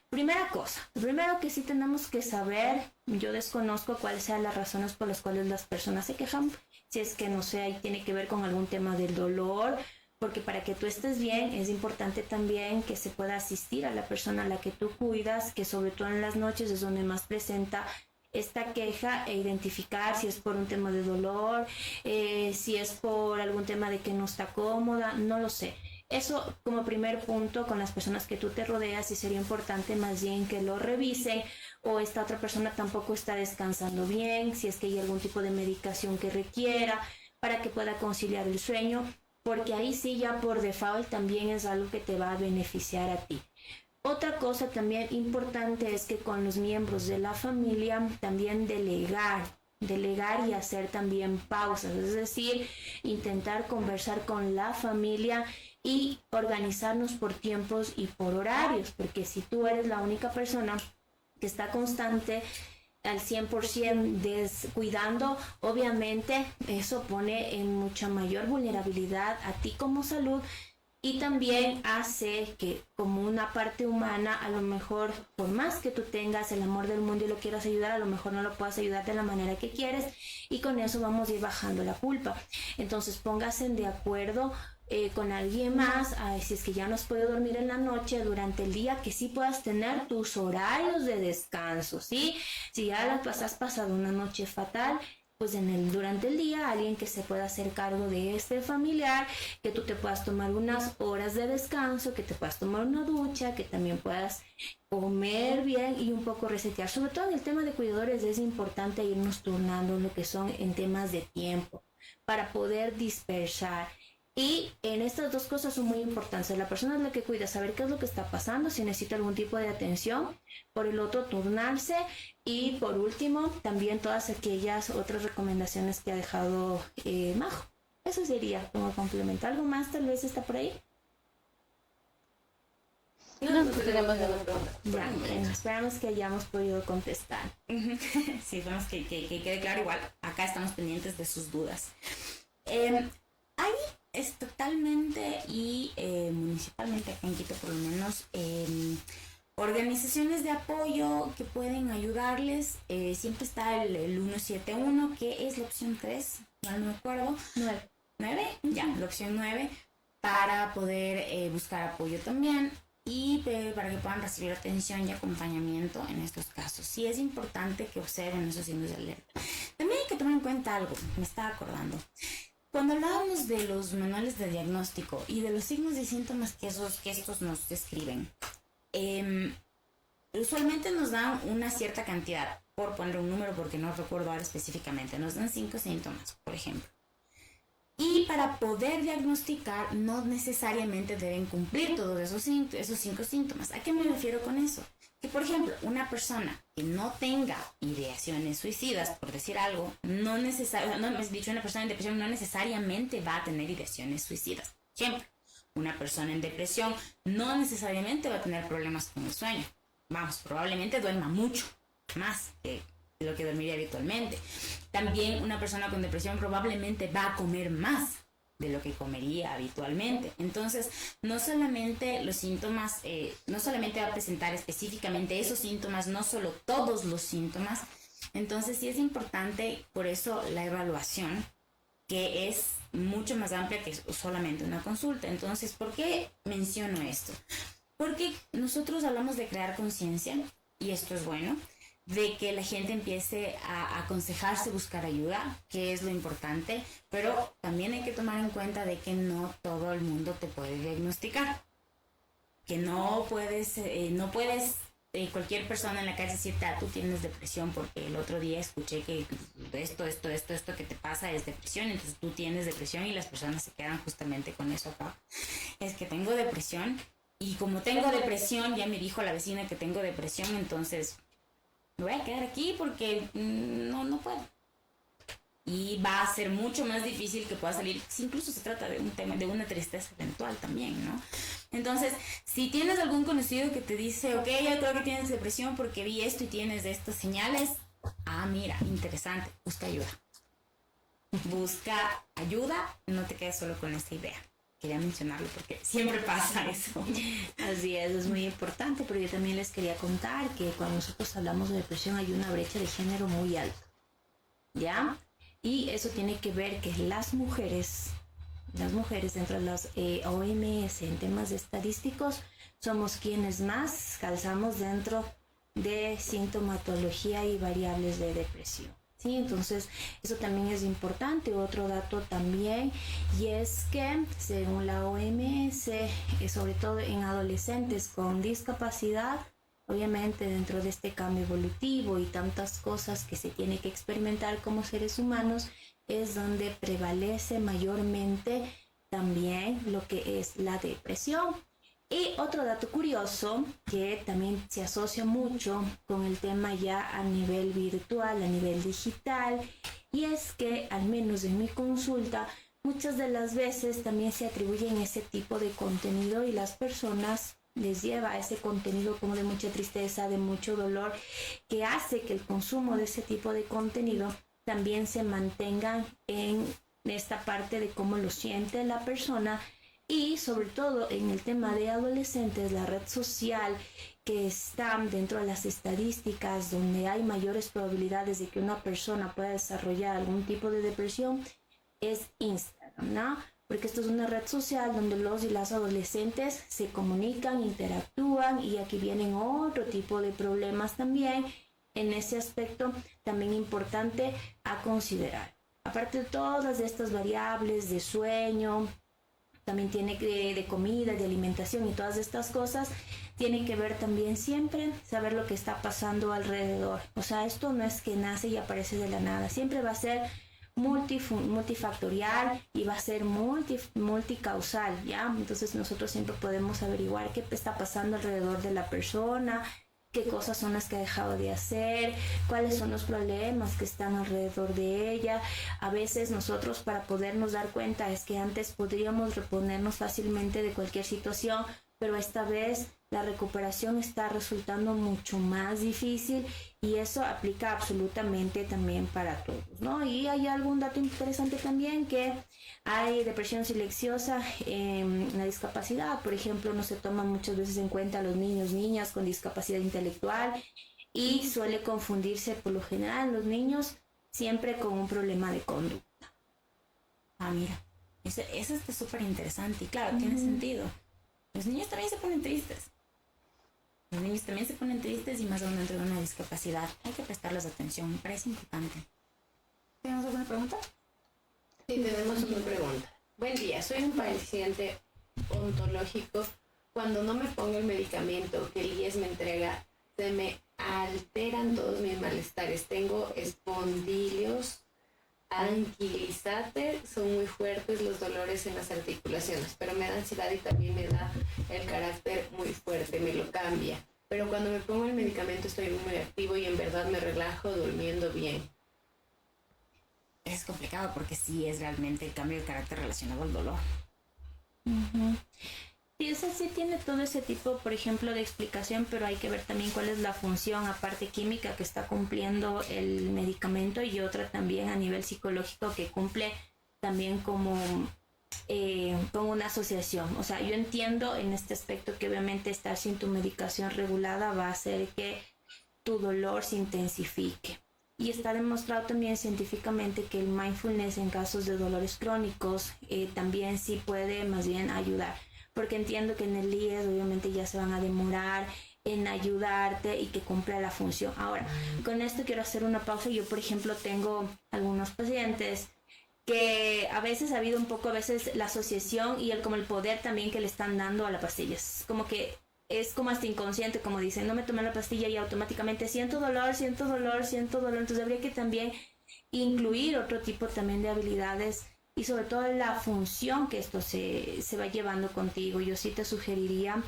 Primera cosa, lo primero que sí tenemos que saber, yo desconozco cuáles sean las razones por las cuales las personas se quejan, si es que no sé, ahí tiene que ver con algún tema del dolor, porque para que tú estés bien es importante también que se pueda asistir a la persona a la que tú cuidas, que sobre todo en las noches es donde más presenta esta queja, e identificar si es por un tema de dolor, si es por algún tema de que no está cómoda, no lo sé. Eso como primer punto con las personas que tú te rodeas, y sería importante más bien que lo revisen, o esta otra persona tampoco está descansando bien, si es que hay algún tipo de medicación que requiera para que pueda conciliar el sueño, porque ahí sí ya por default también es algo que te va a beneficiar a ti. Otra cosa también importante es que con los miembros de la familia también delegar y hacer también pausas, es decir, intentar conversar con la familia y organizarnos por tiempos y por horarios, porque si tú eres la única persona que está constante al 100% descuidando, obviamente eso pone en mucha mayor vulnerabilidad a ti como salud, y también hace que como una parte humana, a lo mejor por más que tú tengas el amor del mundo y lo quieras ayudar, a lo mejor no lo puedas ayudar de la manera que quieres, y con eso vamos a ir bajando la culpa. Entonces pónganse de acuerdo con alguien más, si es que ya no has podido dormir en la noche, durante el día que sí puedas tener tus horarios de descanso, ¿sí? Si ya has pasado una noche fatal, pues durante el día alguien que se pueda hacer cargo de este familiar, que tú te puedas tomar unas horas de descanso, que te puedas tomar una ducha, que también puedas comer bien y un poco resetear. Sobre todo en el tema de cuidadores es importante irnos turnando lo que son en temas de tiempo para poder dispersar. Y en estas dos cosas son muy importantes. La persona es la que cuida, saber qué es lo que está pasando, si necesita algún tipo de atención. Por el otro, turnarse. Y por último, también todas aquellas otras recomendaciones que ha dejado Majo. Eso sería como complemento. ¿Algo más tal vez está por ahí? No tenemos ninguna pregunta. Ya, bueno, esperamos que hayamos podido contestar. Sí, esperamos que quede claro. Igual, acá estamos pendientes de sus dudas. Hay totalmente y municipalmente, acá en Quito por lo menos, organizaciones de apoyo que pueden ayudarles. Siempre está el 171, que es la opción 3, no me acuerdo. 9, ya, la opción 9, para poder buscar apoyo también y para que puedan recibir atención y acompañamiento en estos casos. Sí es importante que observen esos signos de alerta. También hay que tomar en cuenta algo, me estaba acordando. Cuando hablábamos de los manuales de diagnóstico y de los signos y síntomas que estos nos describen, usualmente nos dan una cierta cantidad, por poner un número porque no recuerdo ahora específicamente, nos dan 5 síntomas, por ejemplo. Y para poder diagnosticar no necesariamente deben cumplir todos esos 5 síntomas. ¿A qué me refiero con eso? Que, por ejemplo, una persona que no tenga ideaciones suicidas, por decir algo, una persona en depresión no necesariamente va a tener ideaciones suicidas. Por ejemplo, una persona en depresión no necesariamente va a tener problemas con el sueño. Vamos, probablemente duerma mucho más que lo que dormiría habitualmente. También una persona con depresión probablemente va a comer más de lo que comería habitualmente. Entonces, no solamente los síntomas, no solamente va a presentar específicamente esos síntomas, no solo todos los síntomas. Entonces, sí es importante, por eso, la evaluación, que es mucho más amplia que solamente una consulta. Entonces, ¿por qué menciono esto? Porque nosotros hablamos de crear conciencia, y esto es bueno, de que la gente empiece a aconsejarse, buscar ayuda, que es lo importante, pero también hay que tomar en cuenta de que no todo el mundo te puede diagnosticar, que no puedes cualquier persona en la calle decirte, tú tienes depresión porque el otro día escuché que esto que te pasa es depresión, entonces tú tienes depresión, y las personas se quedan justamente con eso acá. Es que tengo depresión, y como tengo depresión, ya me dijo la vecina que tengo depresión, entonces me voy a quedar aquí porque no puedo. Y va a ser mucho más difícil que pueda salir, si incluso se trata de un tema, de una tristeza eventual también, ¿no? Entonces, si tienes algún conocido que te dice, ok, yo creo que tienes depresión porque vi esto y tienes estas señales, mira, interesante, busca ayuda. Busca ayuda, no te quedes solo con esta idea. Quería mencionarlo porque siempre pasa eso. Así es muy importante, pero yo también les quería contar que cuando nosotros hablamos de depresión hay una brecha de género muy alta, ¿ya? Y eso tiene que ver que las mujeres dentro de las OMS en temas estadísticos somos quienes más calzamos dentro de sintomatología y variables de depresión. Sí, entonces eso también es importante. Otro dato también, y es que según la OMS, sobre todo en adolescentes con discapacidad, obviamente dentro de este cambio evolutivo y tantas cosas que se tiene que experimentar como seres humanos, es donde prevalece mayormente también lo que es la depresión. Y otro dato curioso que también se asocia mucho con el tema ya a nivel virtual, a nivel digital, y es que al menos en mi consulta muchas de las veces también se atribuyen ese tipo de contenido y las personas les lleva ese contenido como de mucha tristeza, de mucho dolor, que hace que el consumo de ese tipo de contenido también se mantenga en esta parte de cómo lo siente la persona. Y sobre todo en el tema de adolescentes, la red social que está dentro de las estadísticas donde hay mayores probabilidades de que una persona pueda desarrollar algún tipo de depresión es Instagram, ¿no? Porque esto es una red social donde los y las adolescentes se comunican, interactúan, y aquí vienen otro tipo de problemas también en ese aspecto también importante a considerar. Aparte de todas estas variables de sueño, también tiene que de comida, de alimentación y todas estas cosas, tiene que ver también siempre saber lo que está pasando alrededor. O sea, esto no es que nace y aparece de la nada, siempre va a ser multifactorial y va a ser multicausal, ¿ya? Entonces nosotros siempre podemos averiguar qué está pasando alrededor de la persona, qué cosas son las que ha dejado de hacer, cuáles son los problemas que están alrededor de ella. A veces nosotros, para podernos dar cuenta, es que antes podríamos reponernos fácilmente de cualquier situación, pero esta vez la recuperación está resultando mucho más difícil y eso aplica absolutamente también para todos, ¿no? Y hay algún dato interesante también que hay depresión silenciosa en la discapacidad. Por ejemplo, no se toma muchas veces en cuenta a los niños, niñas con discapacidad intelectual y suele confundirse por lo general los niños siempre con un problema de conducta. Ah, mira, eso está súper interesante y claro, tiene sentido. Los niños también se ponen tristes. Los niños también se ponen tristes y más aún dentro de una discapacidad. Hay que prestarles atención, me parece importante. ¿Tenemos alguna pregunta? Sí, tenemos una pregunta. Buen día, soy un paciente ontológico. Cuando no me pongo el medicamento que el IES me entrega, se me alteran todos mis malestares. Tengo espondilios, anquilizate, son muy fuertes los dolores en las articulaciones, pero me da ansiedad y también me da el carácter muy fuerte, me lo cambia. Pero cuando me pongo el medicamento estoy muy activo y en verdad me relajo durmiendo bien. Es complicado porque sí es realmente el cambio de carácter relacionado al dolor. Sí, o sea, sí tiene todo ese tipo, por ejemplo, de explicación, pero hay que ver también cuál es la función, aparte química, que está cumpliendo el medicamento y otra también a nivel psicológico que cumple también como una asociación. O sea, yo entiendo en este aspecto que obviamente estar sin tu medicación regulada va a hacer que tu dolor se intensifique. Y está demostrado también científicamente que el mindfulness en casos de dolores crónicos también sí puede más bien ayudar. Porque entiendo que en el IES obviamente ya se van a demorar en ayudarte y que cumpla la función. Ahora, con esto quiero hacer una pausa. Yo, por ejemplo, tengo algunos pacientes que a veces ha habido un poco, a veces la asociación y como el poder también que le están dando a la pastilla. Es como que es como hasta inconsciente, como dicen, no me tomé la pastilla y automáticamente siento dolor, siento dolor, siento dolor. Entonces habría que también incluir otro tipo también de habilidades y sobre todo la función que esto se va llevando contigo. Yo sí te sugeriría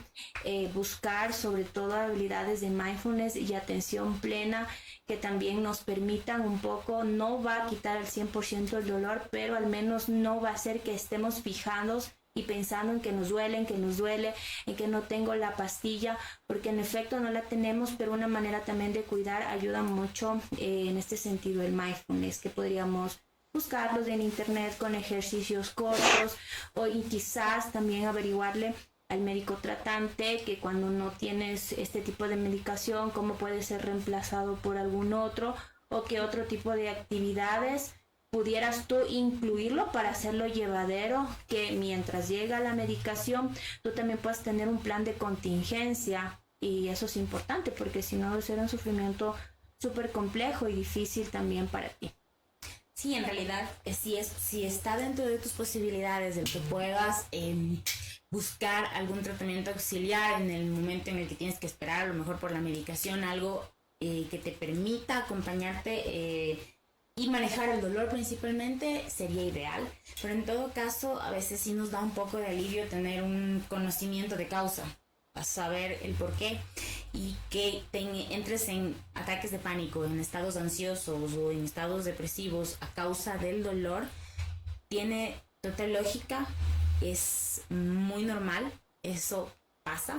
buscar sobre todo habilidades de mindfulness y atención plena que también nos permitan un poco, no va a quitar al 100% el dolor, pero al menos no va a hacer que estemos fijados y pensando en que nos duele, en que no tengo la pastilla, porque en efecto no la tenemos, pero una manera también de cuidar ayuda mucho en este sentido el mindfulness, que podríamos buscarlos en internet con ejercicios cortos y quizás también averiguarle al médico tratante que cuando no tienes este tipo de medicación, cómo puede ser reemplazado por algún otro o qué otro tipo de actividades pudieras tú incluirlo para hacerlo llevadero, que mientras llega la medicación tú también puedas tener un plan de contingencia y eso es importante porque si no será un sufrimiento súper complejo y difícil también para ti. Sí, en realidad, si está dentro de tus posibilidades de que puedas buscar algún tratamiento auxiliar en el momento en el que tienes que esperar, a lo mejor por la medicación, algo que te permita acompañarte y manejar el dolor principalmente, sería ideal. Pero en todo caso, a veces sí nos da un poco de alivio tener un conocimiento de causa, a saber el por qué, y que entres en ataques de pánico, en estados ansiosos o en estados depresivos a causa del dolor, tiene total lógica, es muy normal, eso pasa,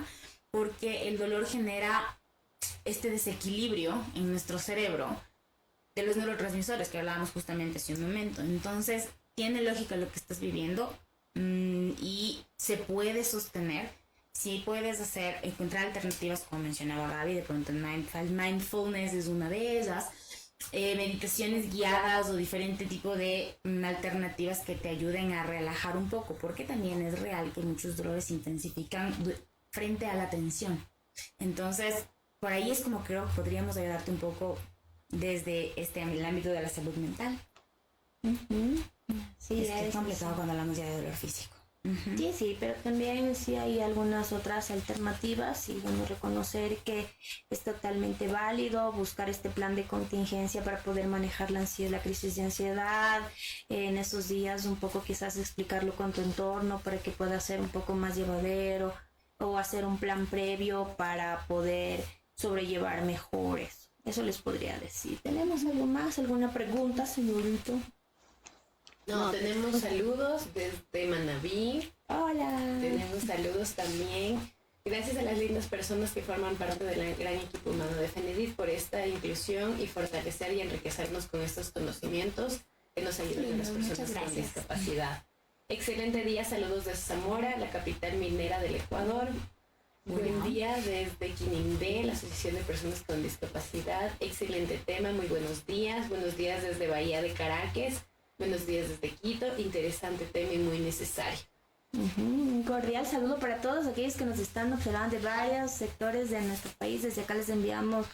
porque el dolor genera este desequilibrio en nuestro cerebro de los neurotransmisores que hablábamos justamente hace un momento. Entonces, tiene lógica lo que estás viviendo y se puede sostener. Sí puedes encontrar alternativas, como mencionaba Gaby, de pronto mindfulness es una de ellas, meditaciones guiadas o diferente tipo de alternativas que te ayuden a relajar un poco, porque también es real que muchos dolores se intensifican frente a la tensión. Entonces, por ahí es como creo que podríamos ayudarte un poco desde el ámbito de la salud mental. Sí, es complicado cuando hablamos ya de dolor físico. Sí, pero también sí hay algunas otras alternativas y bueno, reconocer que es totalmente válido buscar este plan de contingencia para poder manejar la ansiedad, la crisis de ansiedad, en esos días un poco quizás explicarlo con tu entorno para que pueda ser un poco más llevadero o hacer un plan previo para poder sobrellevar mejores. Eso les podría decir. ¿Tenemos algo más? ¿Alguna pregunta, señorito? No, tenemos saludos desde Manabí. Hola. Tenemos saludos también Gracias a las lindas personas que forman parte del gran equipo humano de FENEDIT por esta inclusión y fortalecer y enriquecernos con estos conocimientos que nos ayudan a las personas con discapacidad. Excelente día, saludos desde Zamora, la capital minera del Ecuador. Buen día desde Quinimbé, la Asociación de Personas con Discapacidad. Excelente tema, muy buenos días. Buenos días desde Bahía de Caracas. Buenos días desde Quito. Interesante tema y muy necesario. Un cordial saludo para todos aquellos que nos están observando de varios sectores de nuestro país. Desde acá les enviamos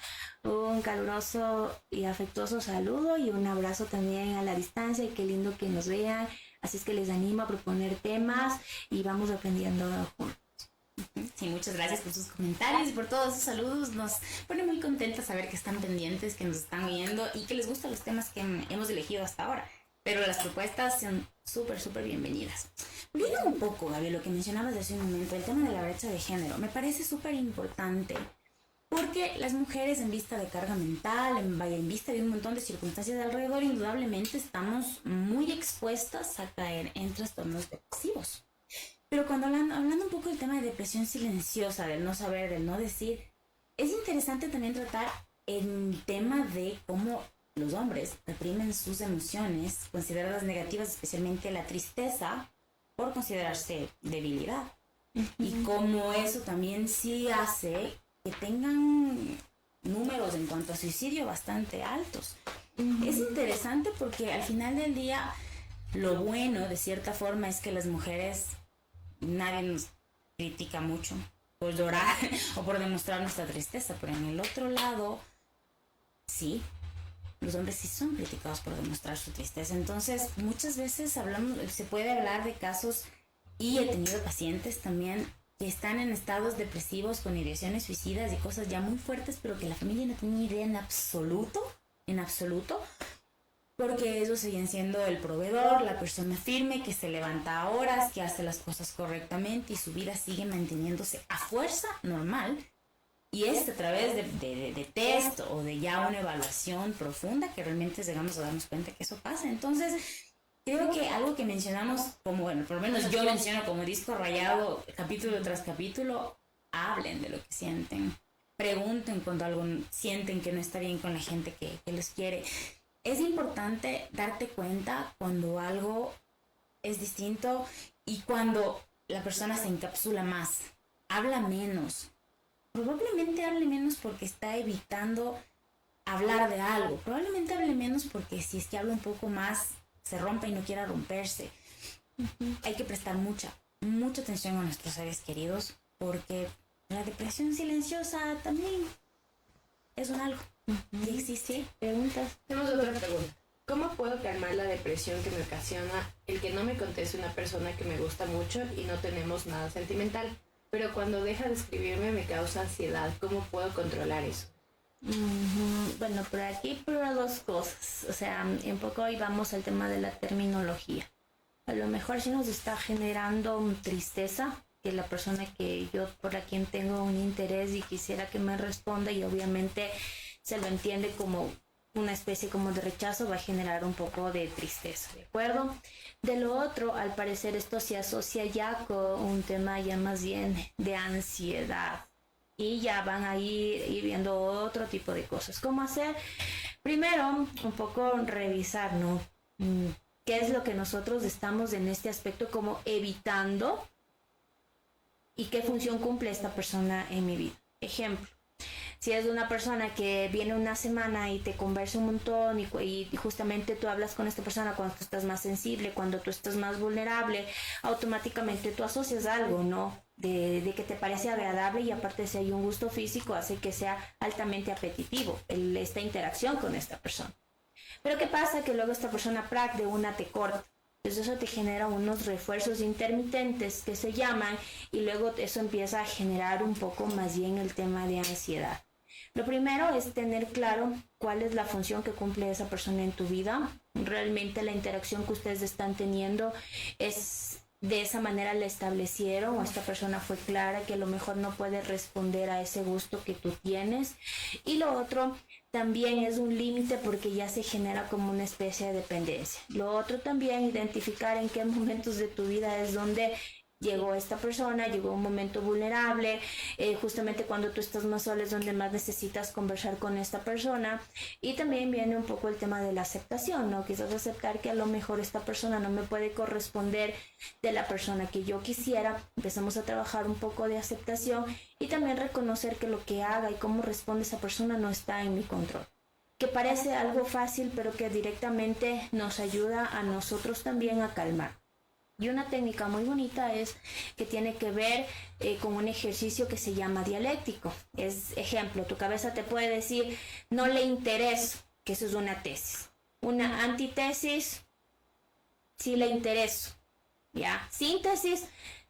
un caluroso y afectuoso saludo y un abrazo también a la distancia, y qué lindo que nos vean. Así es que les animo a proponer temas y vamos aprendiendo juntos. Sí, muchas gracias por sus comentarios y por todos sus saludos. Nos pone muy contentas saber que están pendientes, que nos están oyendo y que les gustan los temas que hemos elegido hasta ahora. Pero las propuestas son súper, súper bienvenidas. Volviendo un poco, Gaby, lo que mencionabas hace un momento, el tema de la brecha de género, me parece súper importante. Porque las mujeres, en vista de carga mental, en vista de un montón de circunstancias de alrededor, indudablemente estamos muy expuestas a caer en trastornos depresivos. Pero cuando hablando un poco del tema de depresión silenciosa, del no saber, del no decir, es interesante también tratar el tema de cómo los hombres reprimen sus emociones, consideradas negativas, especialmente la tristeza, por considerarse debilidad. Y cómo eso también sí hace que tengan números en cuanto a suicidio bastante altos. Es interesante porque al final del día, lo bueno de cierta forma es que las mujeres, nadie nos critica mucho por llorar o por demostrar nuestra tristeza, pero en el otro lado, sí, los hombres sí son criticados por demostrar su tristeza. Entonces, muchas veces se puede hablar de casos, y he tenido pacientes también que están en estados depresivos con ideaciones suicidas y cosas ya muy fuertes, pero que la familia no tiene idea en absoluto, porque ellos siguen siendo el proveedor, la persona firme que se levanta a horas, que hace las cosas correctamente y su vida sigue manteniéndose a fuerza normal. Y es a través de test o de ya una evaluación profunda que realmente llegamos a darnos cuenta que eso pasa. Entonces, creo que algo que mencionamos, como, bueno, por lo menos yo menciono como disco rayado, capítulo tras capítulo, hablen de lo que sienten. Pregunten cuando algo sienten que no está bien con la gente que los quiere. Es importante darte cuenta cuando algo es distinto y cuando la persona se encapsula más, habla menos. Probablemente hable menos porque está evitando hablar de algo. Probablemente hable menos porque si es que habla un poco más, se rompe y no quiera romperse. Hay que prestar mucha atención a nuestros seres queridos, porque la depresión silenciosa también es un algo. ¿Y existe? Preguntas. Tenemos otra pregunta. ¿Cómo puedo calmar la depresión que me ocasiona el que no me conteste una persona que me gusta mucho y no tenemos nada sentimental? Pero cuando deja de escribirme me causa ansiedad. ¿Cómo puedo controlar eso? Bueno, por aquí pero dos cosas. O sea, un poco hoy vamos al tema de la terminología. A lo mejor si nos está generando tristeza, que la persona que yo por la quien tengo un interés y quisiera que me responda, y obviamente se lo entiende como una especie como de rechazo, va a generar un poco de tristeza, ¿de acuerdo? De lo otro, al parecer esto se asocia ya con un tema ya más bien de ansiedad, y ya van a ir viendo otro tipo de cosas. ¿Cómo hacer? Primero, un poco revisar, ¿no? ¿Qué es lo que nosotros estamos en este aspecto como evitando y qué función cumple esta persona en mi vida? Ejemplo. Si es una persona que viene una semana y te conversa un montón y justamente tú hablas con esta persona cuando tú estás más sensible, cuando tú estás más vulnerable, automáticamente tú asocias algo, ¿no? De que te parece agradable, y aparte si hay un gusto físico hace que sea altamente apetitivo esta interacción con esta persona. Pero ¿qué pasa? Que luego esta persona de una te corta. Entonces eso te genera unos refuerzos intermitentes que se llaman, y luego eso empieza a generar un poco más bien el tema de ansiedad. Lo primero es tener claro cuál es la función que cumple esa persona en tu vida. Realmente la interacción que ustedes están teniendo es de esa manera la establecieron, o esta persona fue clara que a lo mejor no puede responder a ese gusto que tú tienes. Y lo otro también es un límite, porque ya se genera como una especie de dependencia. Lo otro también, identificar en qué momentos de tu vida es donde llegó esta persona, llegó un momento vulnerable, justamente cuando tú estás más sola es donde más necesitas conversar con esta persona. Y también viene un poco el tema de la aceptación, ¿no? Quizás aceptar que a lo mejor esta persona no me puede corresponder de la persona que yo quisiera. Empezamos a trabajar un poco de aceptación y también reconocer que lo que haga y cómo responde esa persona no está en mi control. Que parece algo fácil, pero que directamente nos ayuda a nosotros también a calmar. Y una técnica muy bonita es que tiene que ver con un ejercicio que se llama dialéctico. Es ejemplo, tu cabeza te puede decir, no le intereso, que eso es una tesis. Una antítesis, sí le intereso. ¿Ya? Síntesis,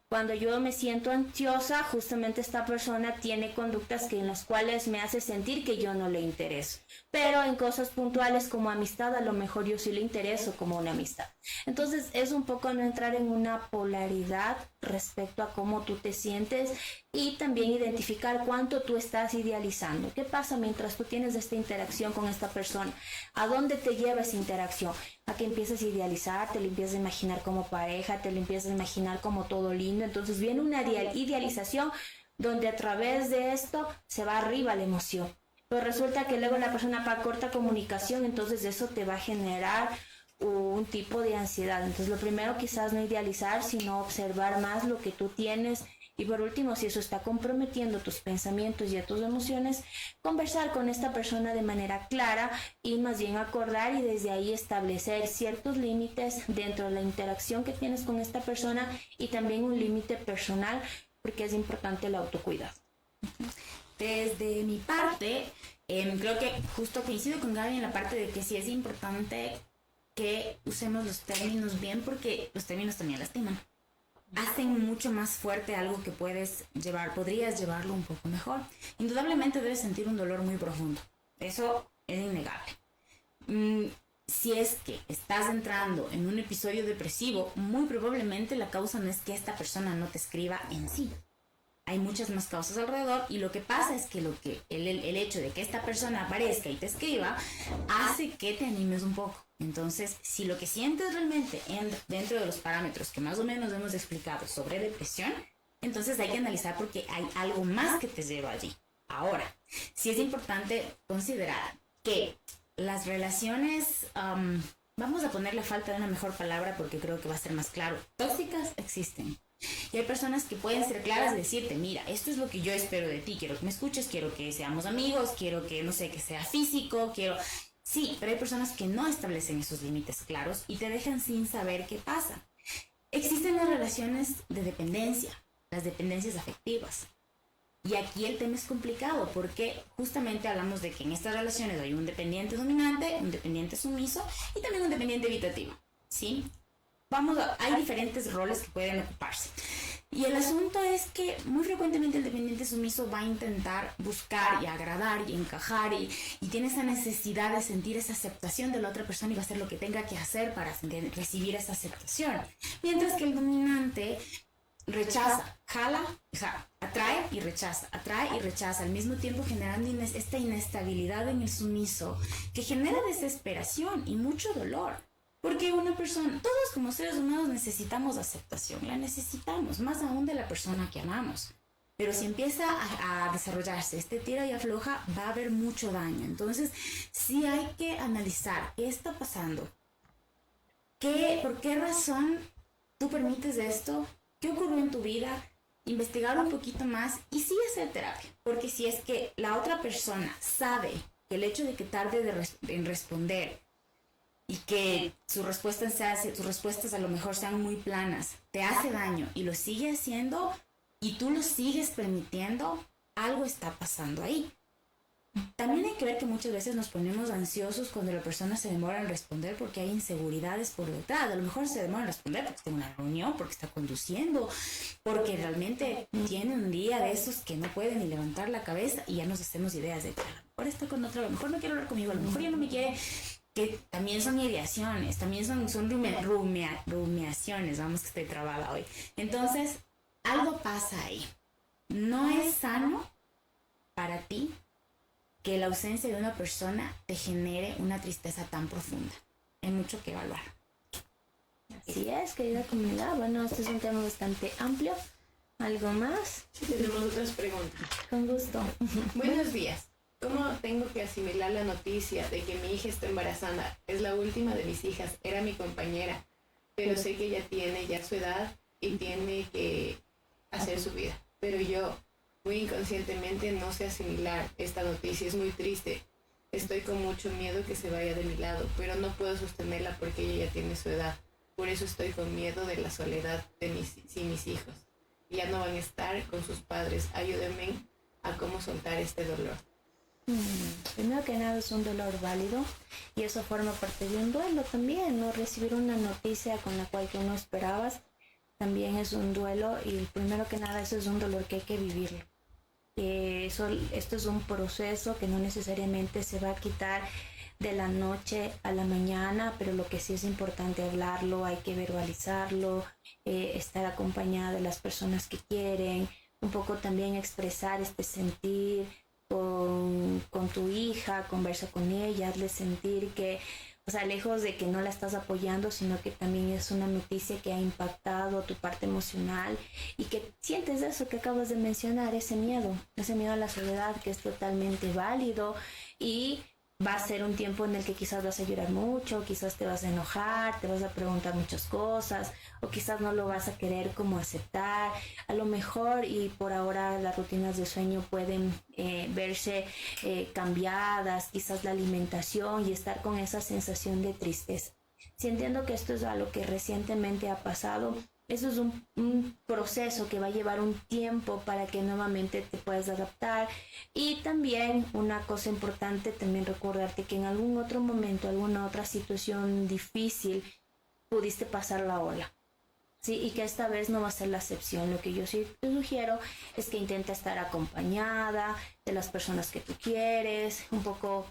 cuando yo me siento ansiosa, justamente esta persona tiene conductas en las cuales me hace sentir que yo no le intereso. Pero en cosas puntuales como amistad, a lo mejor yo sí le intereso como una amistad. Entonces es un poco no entrar en una polaridad respecto a cómo tú te sientes y también identificar cuánto tú estás idealizando. ¿Qué pasa mientras tú tienes esta interacción con esta persona? ¿A dónde te lleva esa interacción? A que empiezas a idealizar, te lo empiezas a imaginar como pareja, te lo empiezas a imaginar como todo lindo. Entonces viene una idealización donde a través de esto se va arriba la emoción. Pero resulta que luego la persona para corta comunicación, entonces eso te va a generar un tipo de ansiedad. Entonces lo primero quizás no idealizar, sino observar más lo que tú tienes. Y por último, si eso está comprometiendo tus pensamientos y a tus emociones, conversar con esta persona de manera clara y más bien acordar y desde ahí establecer ciertos límites dentro de la interacción que tienes con esta persona y también un límite personal, porque es importante el autocuidado. Desde mi parte, creo que justo coincido con Gaby en la parte de que sí es importante que usemos los términos bien, porque los términos también lastiman. Hacen mucho más fuerte algo que podrías llevarlo un poco mejor. Indudablemente debes sentir un dolor muy profundo. Eso es innegable. Si es que estás entrando en un episodio depresivo, muy probablemente la causa no es que esta persona no te escriba en sí. Hay muchas más causas alrededor y lo que pasa es que, el hecho de que esta persona aparezca y te escriba hace que te animes un poco. Entonces, si lo que sientes realmente dentro de los parámetros que más o menos hemos explicado sobre depresión, entonces hay que analizar porque hay algo más que te lleva allí. Ahora, sí es importante considerar que las relaciones, vamos a ponerle falta de una mejor palabra porque creo que va a ser más claro, tóxicas existen. Y hay personas que pueden ser claras y decirte, mira, esto es lo que yo espero de ti, quiero que me escuches, quiero que seamos amigos, quiero que, no sé, que sea físico, quiero... Sí, pero hay personas que no establecen esos límites claros y te dejan sin saber qué pasa. Existen las relaciones de dependencia, las dependencias afectivas. Y aquí el tema es complicado porque justamente hablamos de que en estas relaciones hay un dependiente dominante, un dependiente sumiso y también un dependiente evitativo, ¿sí? Hay diferentes roles que pueden ocuparse. Y el asunto es que muy frecuentemente el dependiente sumiso va a intentar buscar y agradar y encajar y tiene esa necesidad de sentir esa aceptación de la otra persona y va a hacer lo que tenga que hacer para recibir esa aceptación. Mientras que el dominante rechaza, jala, o sea, atrae y rechaza, al mismo tiempo generando esta inestabilidad en el sumiso que genera desesperación y mucho dolor. Porque una persona, todos como seres humanos necesitamos aceptación, la necesitamos, más aún de la persona que amamos. Pero si empieza a desarrollarse este tira y afloja, va a haber mucho daño. Entonces, sí hay que analizar qué está pasando. ¿Por qué razón tú permites esto? ¿Qué ocurrió en tu vida? Investigar un poquito más y sí hacer terapia. Porque si es que la otra persona sabe que el hecho de que tarde en responder y que sus respuestas a lo mejor sean muy planas, te hace daño y lo sigue haciendo y tú lo sigues permitiendo, algo está pasando ahí. También hay que ver que muchas veces nos ponemos ansiosos cuando la persona se demora en responder porque hay inseguridades por detrás. A lo mejor se demora en responder porque está en una reunión, porque está conduciendo, porque realmente tiene un día de esos que no puede ni levantar la cabeza y ya nos hacemos ideas de que a lo mejor está con otra, a lo mejor no quiere hablar conmigo, a lo mejor ya no me quiere... que también son ideaciones, también son rumiaciones, vamos que estoy trabada hoy. Entonces, algo pasa ahí. No es sano para ti que la ausencia de una persona te genere una tristeza tan profunda. Hay mucho que evaluar. Así es, querida comunidad. Bueno, este es un tema bastante amplio. ¿Algo más? Sí, tenemos otras preguntas. Con gusto. Buenos días. ¿Cómo tengo que asimilar la noticia de que mi hija está embarazada? Es la última de mis hijas, era mi compañera, pero sé que ella tiene ya su edad y tiene que hacer su vida. Pero yo, muy inconscientemente, no sé asimilar esta noticia, es muy triste. Estoy con mucho miedo que se vaya de mi lado, pero no puedo sostenerla porque ella ya tiene su edad. Por eso estoy con miedo de la soledad de mis hijos. Ya no van a estar con sus padres. Ayúdenme a cómo soltar este dolor. Primero que nada es un dolor válido y eso forma parte de un duelo también, ¿no? Recibir una noticia con la cual tú no esperabas también es un duelo y primero que nada eso es un dolor que hay que vivirlo. Esto es un proceso que no necesariamente se va a quitar de la noche a la mañana, pero lo que sí es importante hablarlo, hay que verbalizarlo, estar acompañada de las personas que quieren, un poco también expresar este sentir con tu hija, conversa con ella, hazle sentir que, o sea, lejos de que no la estás apoyando, sino que también es una noticia que ha impactado tu parte emocional y que sientes eso que acabas de mencionar, ese miedo a la soledad que es totalmente válido y va a ser un tiempo en el que quizás vas a llorar mucho, quizás te vas a enojar, te vas a preguntar muchas cosas o quizás no lo vas a querer como aceptar. A lo mejor y por ahora las rutinas de sueño pueden verse cambiadas, quizás la alimentación y estar con esa sensación de tristeza. Si entiendo que esto es algo que recientemente ha pasado, eso es un proceso que va a llevar un tiempo para que nuevamente te puedas adaptar. Y también una cosa importante, también recordarte que en algún otro momento, alguna otra situación difícil, pudiste pasar la ola. Sí, y que esta vez no va a ser la excepción. Lo que yo sí te sugiero es que intenta estar acompañada de las personas que tú quieres, un poco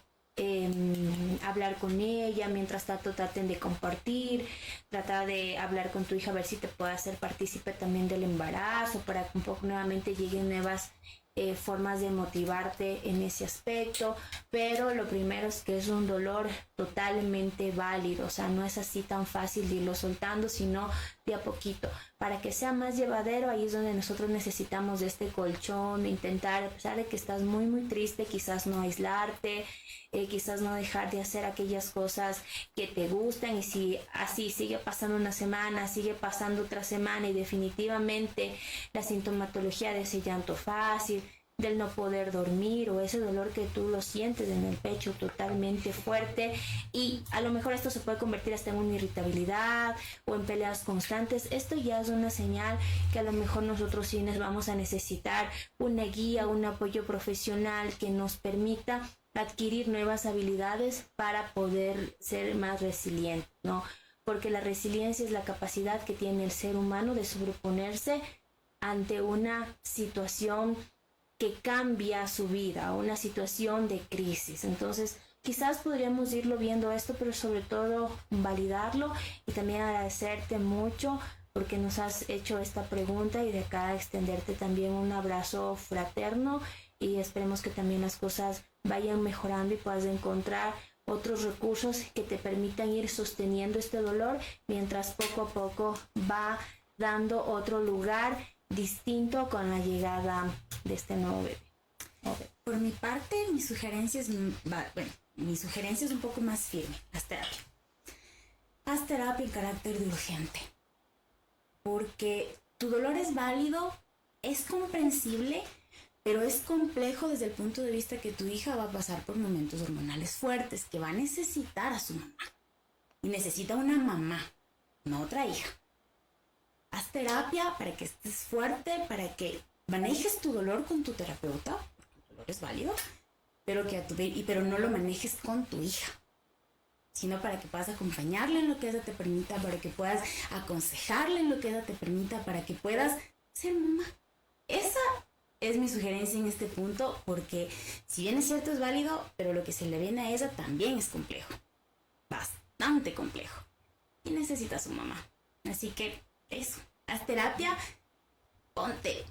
hablar con ella, mientras tanto traten de compartir, trata de hablar con tu hija a ver si te puede hacer partícipe también del embarazo para que un poco nuevamente lleguen nuevas formas de motivarte en ese aspecto, pero lo primero es que es un dolor totalmente válido, o sea, no es así tan fácil de irlo soltando, sino de a poquito. Para que sea más llevadero, ahí es donde nosotros necesitamos de este colchón, de intentar, a pesar de que estás muy, muy triste, quizás no aislarte, quizás no dejar de hacer aquellas cosas que te gustan y si así sigue pasando una semana, sigue pasando otra semana y definitivamente la sintomatología de ese llanto fácil, del no poder dormir o ese dolor que tú lo sientes en el pecho totalmente fuerte y a lo mejor esto se puede convertir hasta en una irritabilidad o en peleas constantes. Esto ya es una señal que a lo mejor nosotros sí nos vamos a necesitar una guía, un apoyo profesional que nos permita adquirir nuevas habilidades para poder ser más resilientes, ¿no? Porque la resiliencia es la capacidad que tiene el ser humano de sobreponerse ante una situación que cambia su vida, una situación de crisis. Entonces, quizás podríamos irlo viendo esto, pero sobre todo validarlo y también agradecerte mucho porque nos has hecho esta pregunta y de acá extenderte también un abrazo fraterno y esperemos que también las cosas vayan mejorando y puedas encontrar otros recursos que te permitan ir sosteniendo este dolor mientras poco a poco va dando otro lugar distinto con la llegada de este nuevo bebé. Por mi parte, mi sugerencia es un poco más firme. Haz terapia. Haz terapia en carácter de urgente. Porque tu dolor es válido, es comprensible, pero es complejo desde el punto de vista que tu hija va a pasar por momentos hormonales fuertes, que va a necesitar a su mamá. Y necesita una mamá, no otra hija. Haz terapia para que estés fuerte, para que manejes tu dolor con tu terapeuta, porque el dolor es válido, pero no lo manejes con tu hija, sino para que puedas acompañarle en lo que ella te permita, para que puedas aconsejarle en lo que ella te permita, para que puedas ser mamá. Esa es mi sugerencia en este punto, porque si bien es cierto es válido, pero lo que se le viene a ella también es complejo, bastante complejo, y necesita a su mamá. Así que eso, haz terapia, ponte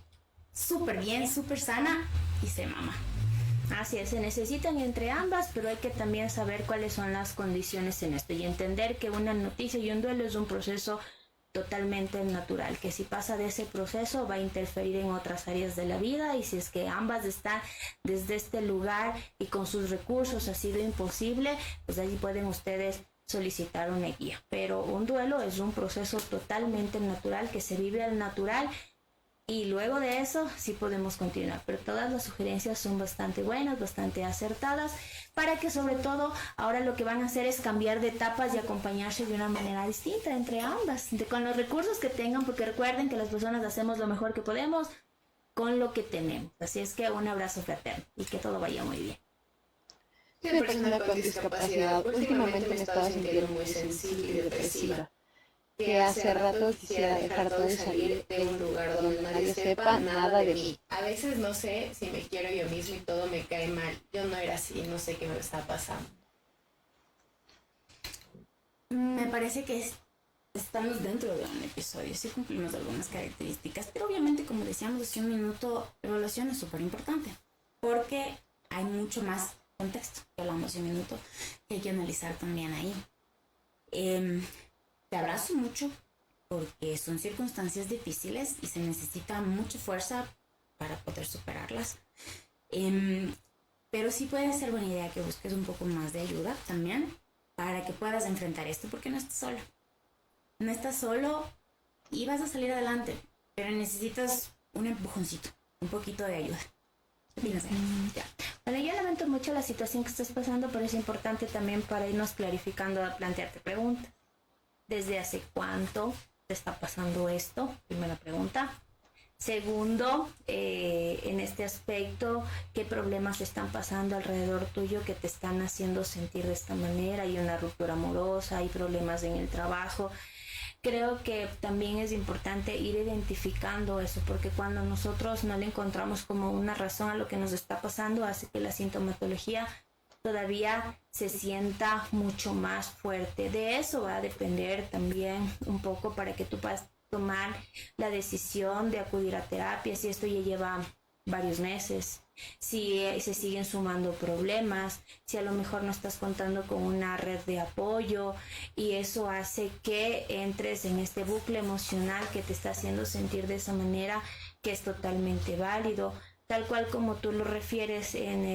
súper bien, súper sana y sé mamá. Así es, se necesitan entre ambas, pero hay que también saber cuáles son las condiciones en esto y entender que una noticia y un duelo es un proceso totalmente natural, que si pasa de ese proceso va a interferir en otras áreas de la vida, y si es que ambas están desde este lugar y con sus recursos ha sido imposible, pues allí pueden ustedes solicitar una guía. Pero un duelo es un proceso totalmente natural que se vive al natural, y luego de eso sí podemos continuar, pero todas las sugerencias son bastante buenas, bastante acertadas, para que sobre todo ahora lo que van a hacer es cambiar de etapas y acompañarse de una manera distinta entre ambas, con los recursos que tengan, porque recuerden que las personas hacemos lo mejor que podemos con lo que tenemos. Así es que un abrazo fraterno y que todo vaya muy bien. Soy una persona con discapacidad. Últimamente me he estado sintiendo muy sensible y depresiva, que hace rato quisiera dejar todo y salir de un lugar donde nadie sepa nada de mí. A veces no sé si me quiero yo mismo y todo me cae mal. Yo no era así, no sé qué me está pasando. Me parece que estamos dentro de un episodio, sí cumplimos algunas características, pero obviamente, como decíamos hace un minuto, la evaluación es súper importante, porque hay mucho más contexto que hablamos hace un minuto que hay que analizar también ahí. Te abrazo mucho porque son circunstancias difíciles y se necesita mucha fuerza para poder superarlas. Pero sí puede ser buena idea que busques un poco más de ayuda también para que puedas enfrentar esto, porque no estás solo. No estás solo y vas a salir adelante, pero necesitas un empujoncito, un poquito de ayuda. ¿Qué opinas? Ya. Bueno, yo lamento mucho la situación que estás pasando, pero es importante también para irnos clarificando a plantearte preguntas. ¿Desde hace cuánto te está pasando esto? Primera pregunta. Segundo, en este aspecto, ¿qué problemas están pasando alrededor tuyo que te están haciendo sentir de esta manera? ¿Hay una ruptura amorosa? ¿Hay problemas en el trabajo? Creo que también es importante ir identificando eso, porque cuando nosotros no le encontramos como una razón a lo que nos está pasando, hace que la sintomatología todavía se sienta mucho más fuerte. De eso va a depender también un poco para que tú puedas tomar la decisión de acudir a terapia, si esto ya lleva varios meses, si se siguen sumando problemas, si a lo mejor no estás contando con una red de apoyo y eso hace que entres en este bucle emocional que te está haciendo sentir de esa manera, que es totalmente válido, tal cual como tú lo refieres en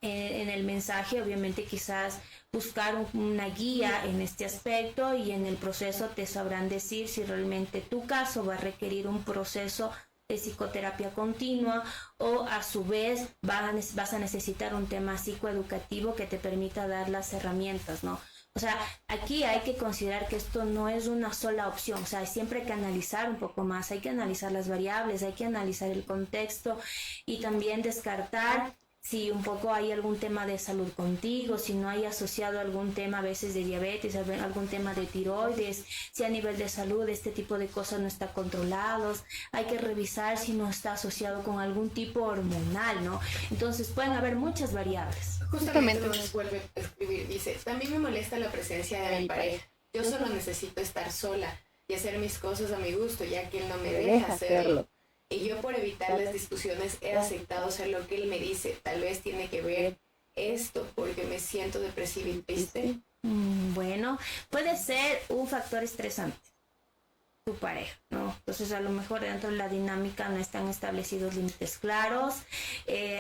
el mensaje. Obviamente quizás buscar una guía en este aspecto, y en el proceso te sabrán decir si realmente tu caso va a requerir un proceso de psicoterapia continua o a su vez vas a necesitar un tema psicoeducativo que te permita dar las herramientas, ¿no? O sea, aquí hay que considerar que esto no es una sola opción, o sea, siempre hay que analizar un poco más, hay que analizar las variables, hay que analizar el contexto y también descartar si un poco hay algún tema de salud contigo, si no hay asociado algún tema a veces de diabetes, algún tema de tiroides, si a nivel de salud este tipo de cosas no está controlados, hay que revisar si no está asociado con algún tipo hormonal, ¿no? Entonces pueden haber muchas variables. Justamente nos vuelve a escribir, dice, también me molesta la presencia de mi pareja. Yo solo necesito estar sola y hacer mis cosas a mi gusto, ya que él no me deja hacerlo. Y yo, por evitar las discusiones, he aceptado hacer lo que él me dice. Tal vez tiene que ver esto porque me siento depresiva y triste. Bueno, puede ser un factor estresante, tu pareja, ¿no? Entonces a lo mejor dentro de la dinámica no están establecidos límites claros,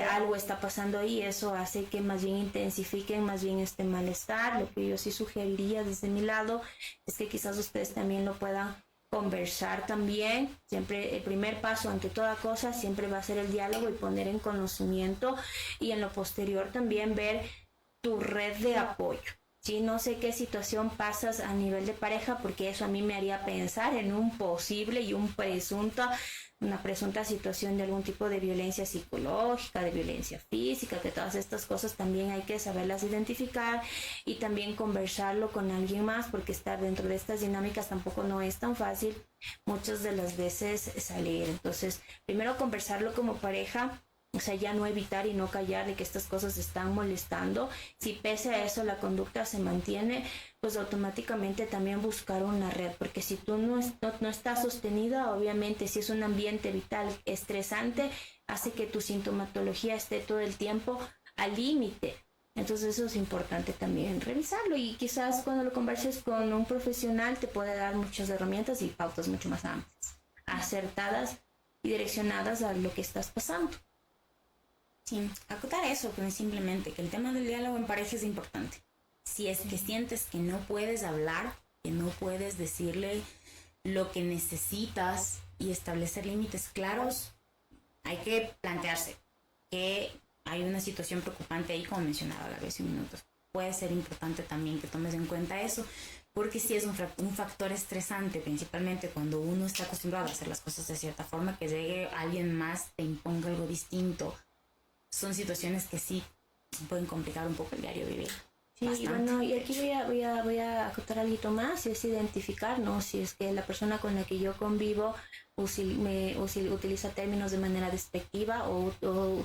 algo está pasando ahí, eso hace que más bien intensifiquen más bien este malestar. Lo que yo sí sugeriría desde mi lado es que quizás ustedes también lo puedan conversar también. Siempre el primer paso ante toda cosa siempre va a ser el diálogo y poner en conocimiento, y en lo posterior también ver tu red de apoyo. Sí, no sé qué situación pasas a nivel de pareja, porque eso a mí me haría pensar en un posible y una presunta situación de algún tipo de violencia psicológica, de violencia física, que todas estas cosas también hay que saberlas identificar y también conversarlo con alguien más, porque estar dentro de estas dinámicas tampoco no es tan fácil muchas de las veces salir. Entonces, primero conversarlo como pareja, O sea, ya no evitar y no callar de que estas cosas están molestando. Si pese a eso la conducta se mantiene, pues automáticamente también buscar una red, porque si tú no estás sostenida, obviamente si es un ambiente vital estresante, hace que tu sintomatología esté todo el tiempo al límite. Entonces eso es importante también revisarlo, y quizás cuando lo converses con un profesional te puede dar muchas herramientas y pautas mucho más amplias, acertadas y direccionadas a lo que estás pasando. Sí, acotar eso, que simplemente que el tema del diálogo en pareja es importante. Si es que sientes que no puedes hablar, que no puedes decirle lo que necesitas y establecer límites claros, hay que plantearse que hay una situación preocupante ahí, como mencionaba Gaby hace un minuto. Puede ser importante también que tomes en cuenta eso, porque sí es un factor estresante, principalmente cuando uno está acostumbrado a hacer las cosas de cierta forma, que llegue alguien más, te imponga algo distinto. Son situaciones que sí pueden complicar un poco el diario vivir. Sí, Bastante. bueno, y aquí voy a acotar algo más, y es identificar, ¿no? Si es que la persona con la que yo convivo utiliza términos de manera despectiva o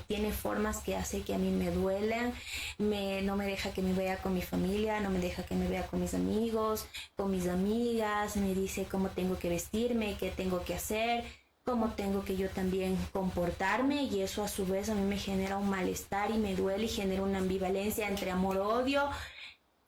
tiene formas que hace que a mí me duelen, no me deja que me vea con mi familia, no me deja que me vea con mis amigos, con mis amigas, me dice cómo tengo que vestirme, qué tengo que hacer, cómo tengo que yo también comportarme, y eso a su vez a mí me genera un malestar y me duele y genera una ambivalencia entre amor-odio.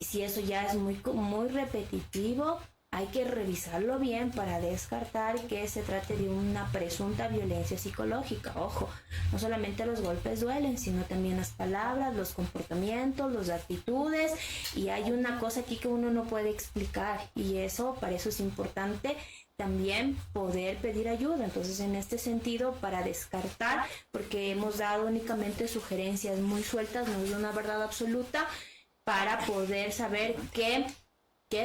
Si eso ya es muy repetitivo, hay que revisarlo bien para descartar que se trate de una presunta violencia psicológica. Ojo, no solamente los golpes duelen, sino también las palabras, los comportamientos, las actitudes, y hay una cosa aquí que uno no puede explicar, y para eso es importante también poder pedir ayuda. Entonces, en este sentido, para descartar, porque hemos dado únicamente sugerencias muy sueltas, no es una verdad absoluta, para poder saber qué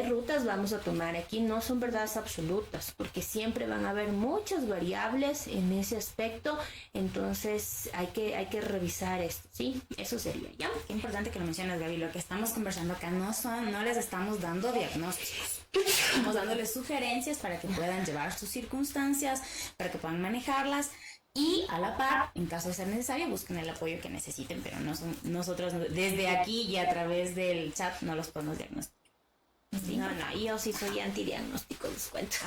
rutas vamos a tomar. Aquí no son verdades absolutas, porque siempre van a haber muchas variables en ese aspecto. Entonces hay que revisar esto, ¿sí? Eso sería ya. Qué importante que lo mencionas, Gaby. Lo que estamos conversando acá no les estamos dando diagnósticos. Estamos dándoles sugerencias para que puedan llevar sus circunstancias, para que puedan manejarlas. Y a la par, en caso de ser necesario, busquen el apoyo que necesiten, pero nosotros desde aquí y a través del chat no los podemos diagnosticar. Sí. No, yo sí soy antidiagnóstico, les cuento.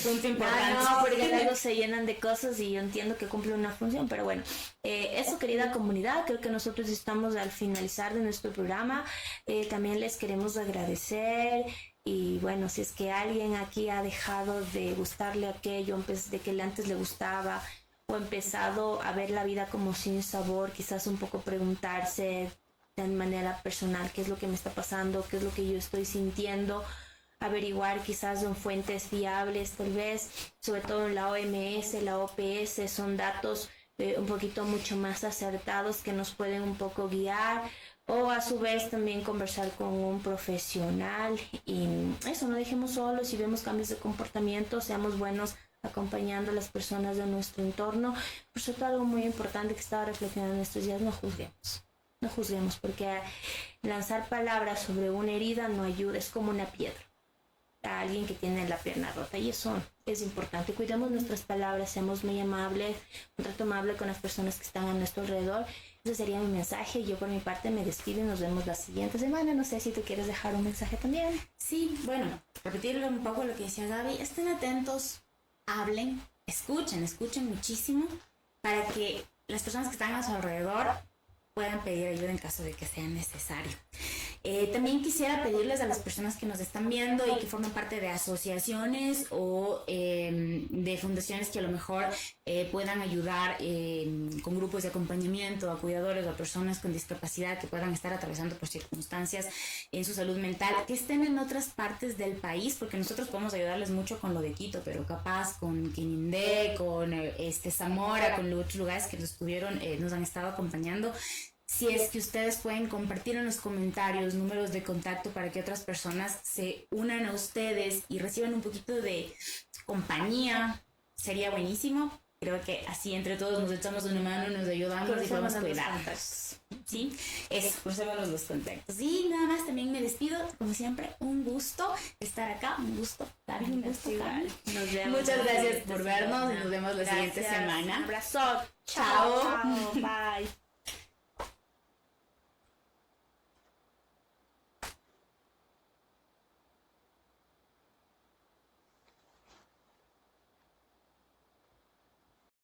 Punto importante. No, porque luego se llenan de cosas y yo entiendo que cumple una función, pero bueno, eso, querida comunidad, creo que nosotros estamos al finalizar de nuestro programa. También les queremos agradecer. Y bueno, si es que alguien aquí ha dejado de gustarle aquello, de que antes le gustaba, o empezado a ver la vida como sin sabor, quizás un poco preguntarse de manera personal qué es lo que me está pasando, qué es lo que yo estoy sintiendo, averiguar quizás en fuentes fiables, tal vez, sobre todo en la OMS, la OPS, son datos un poquito mucho más acertados que nos pueden un poco guiar, o a su vez también conversar con un profesional. Y eso, no dejemos solos. Si vemos cambios de comportamiento, seamos buenos acompañando a las personas de nuestro entorno. Por cierto, algo muy importante que estaba reflexionando en estos días: no juzguemos, porque lanzar palabras sobre una herida no ayuda, es como una piedra a alguien que tiene la pierna rota, y eso es importante. Cuidemos nuestras palabras, seamos muy amables, un trato amable con las personas que están a nuestro alrededor. Ese sería mi mensaje. Yo por mi parte me despido y nos vemos la siguiente semana. No sé si tú quieres dejar un mensaje también. Sí, bueno, repetirle un poco lo que decía Gaby. Estén atentos, hablen, escuchen muchísimo, para que las personas que están a su alrededor puedan pedir ayuda en caso de que sea necesario. También quisiera pedirles a las personas que nos están viendo y que forman parte de asociaciones o de fundaciones que a lo mejor puedan ayudar con grupos de acompañamiento a cuidadores o a personas con discapacidad que puedan estar atravesando por circunstancias en su salud mental, que estén en otras partes del país, porque nosotros podemos ayudarles mucho con lo de Quito, pero capaz con Quinindé, con Zamora, con otros lugares que nos han estado acompañando. Si es que ustedes pueden compartir en los comentarios números de contacto para que otras personas se unan a ustedes y reciban un poquito de compañía, sería buenísimo. Creo que así entre todos nos echamos una mano, nos ayudamos y podemos cuidarnos. Sí, eso, crucémonos los contactos. Y nada más, también me despido, como siempre, un gusto estar acá, un gusto, Gaby, un gusto, Gaby. Nos vemos. Muchas gracias por vernos y nos vemos la siguiente semana. Un abrazo. Chao. Chao. Bye.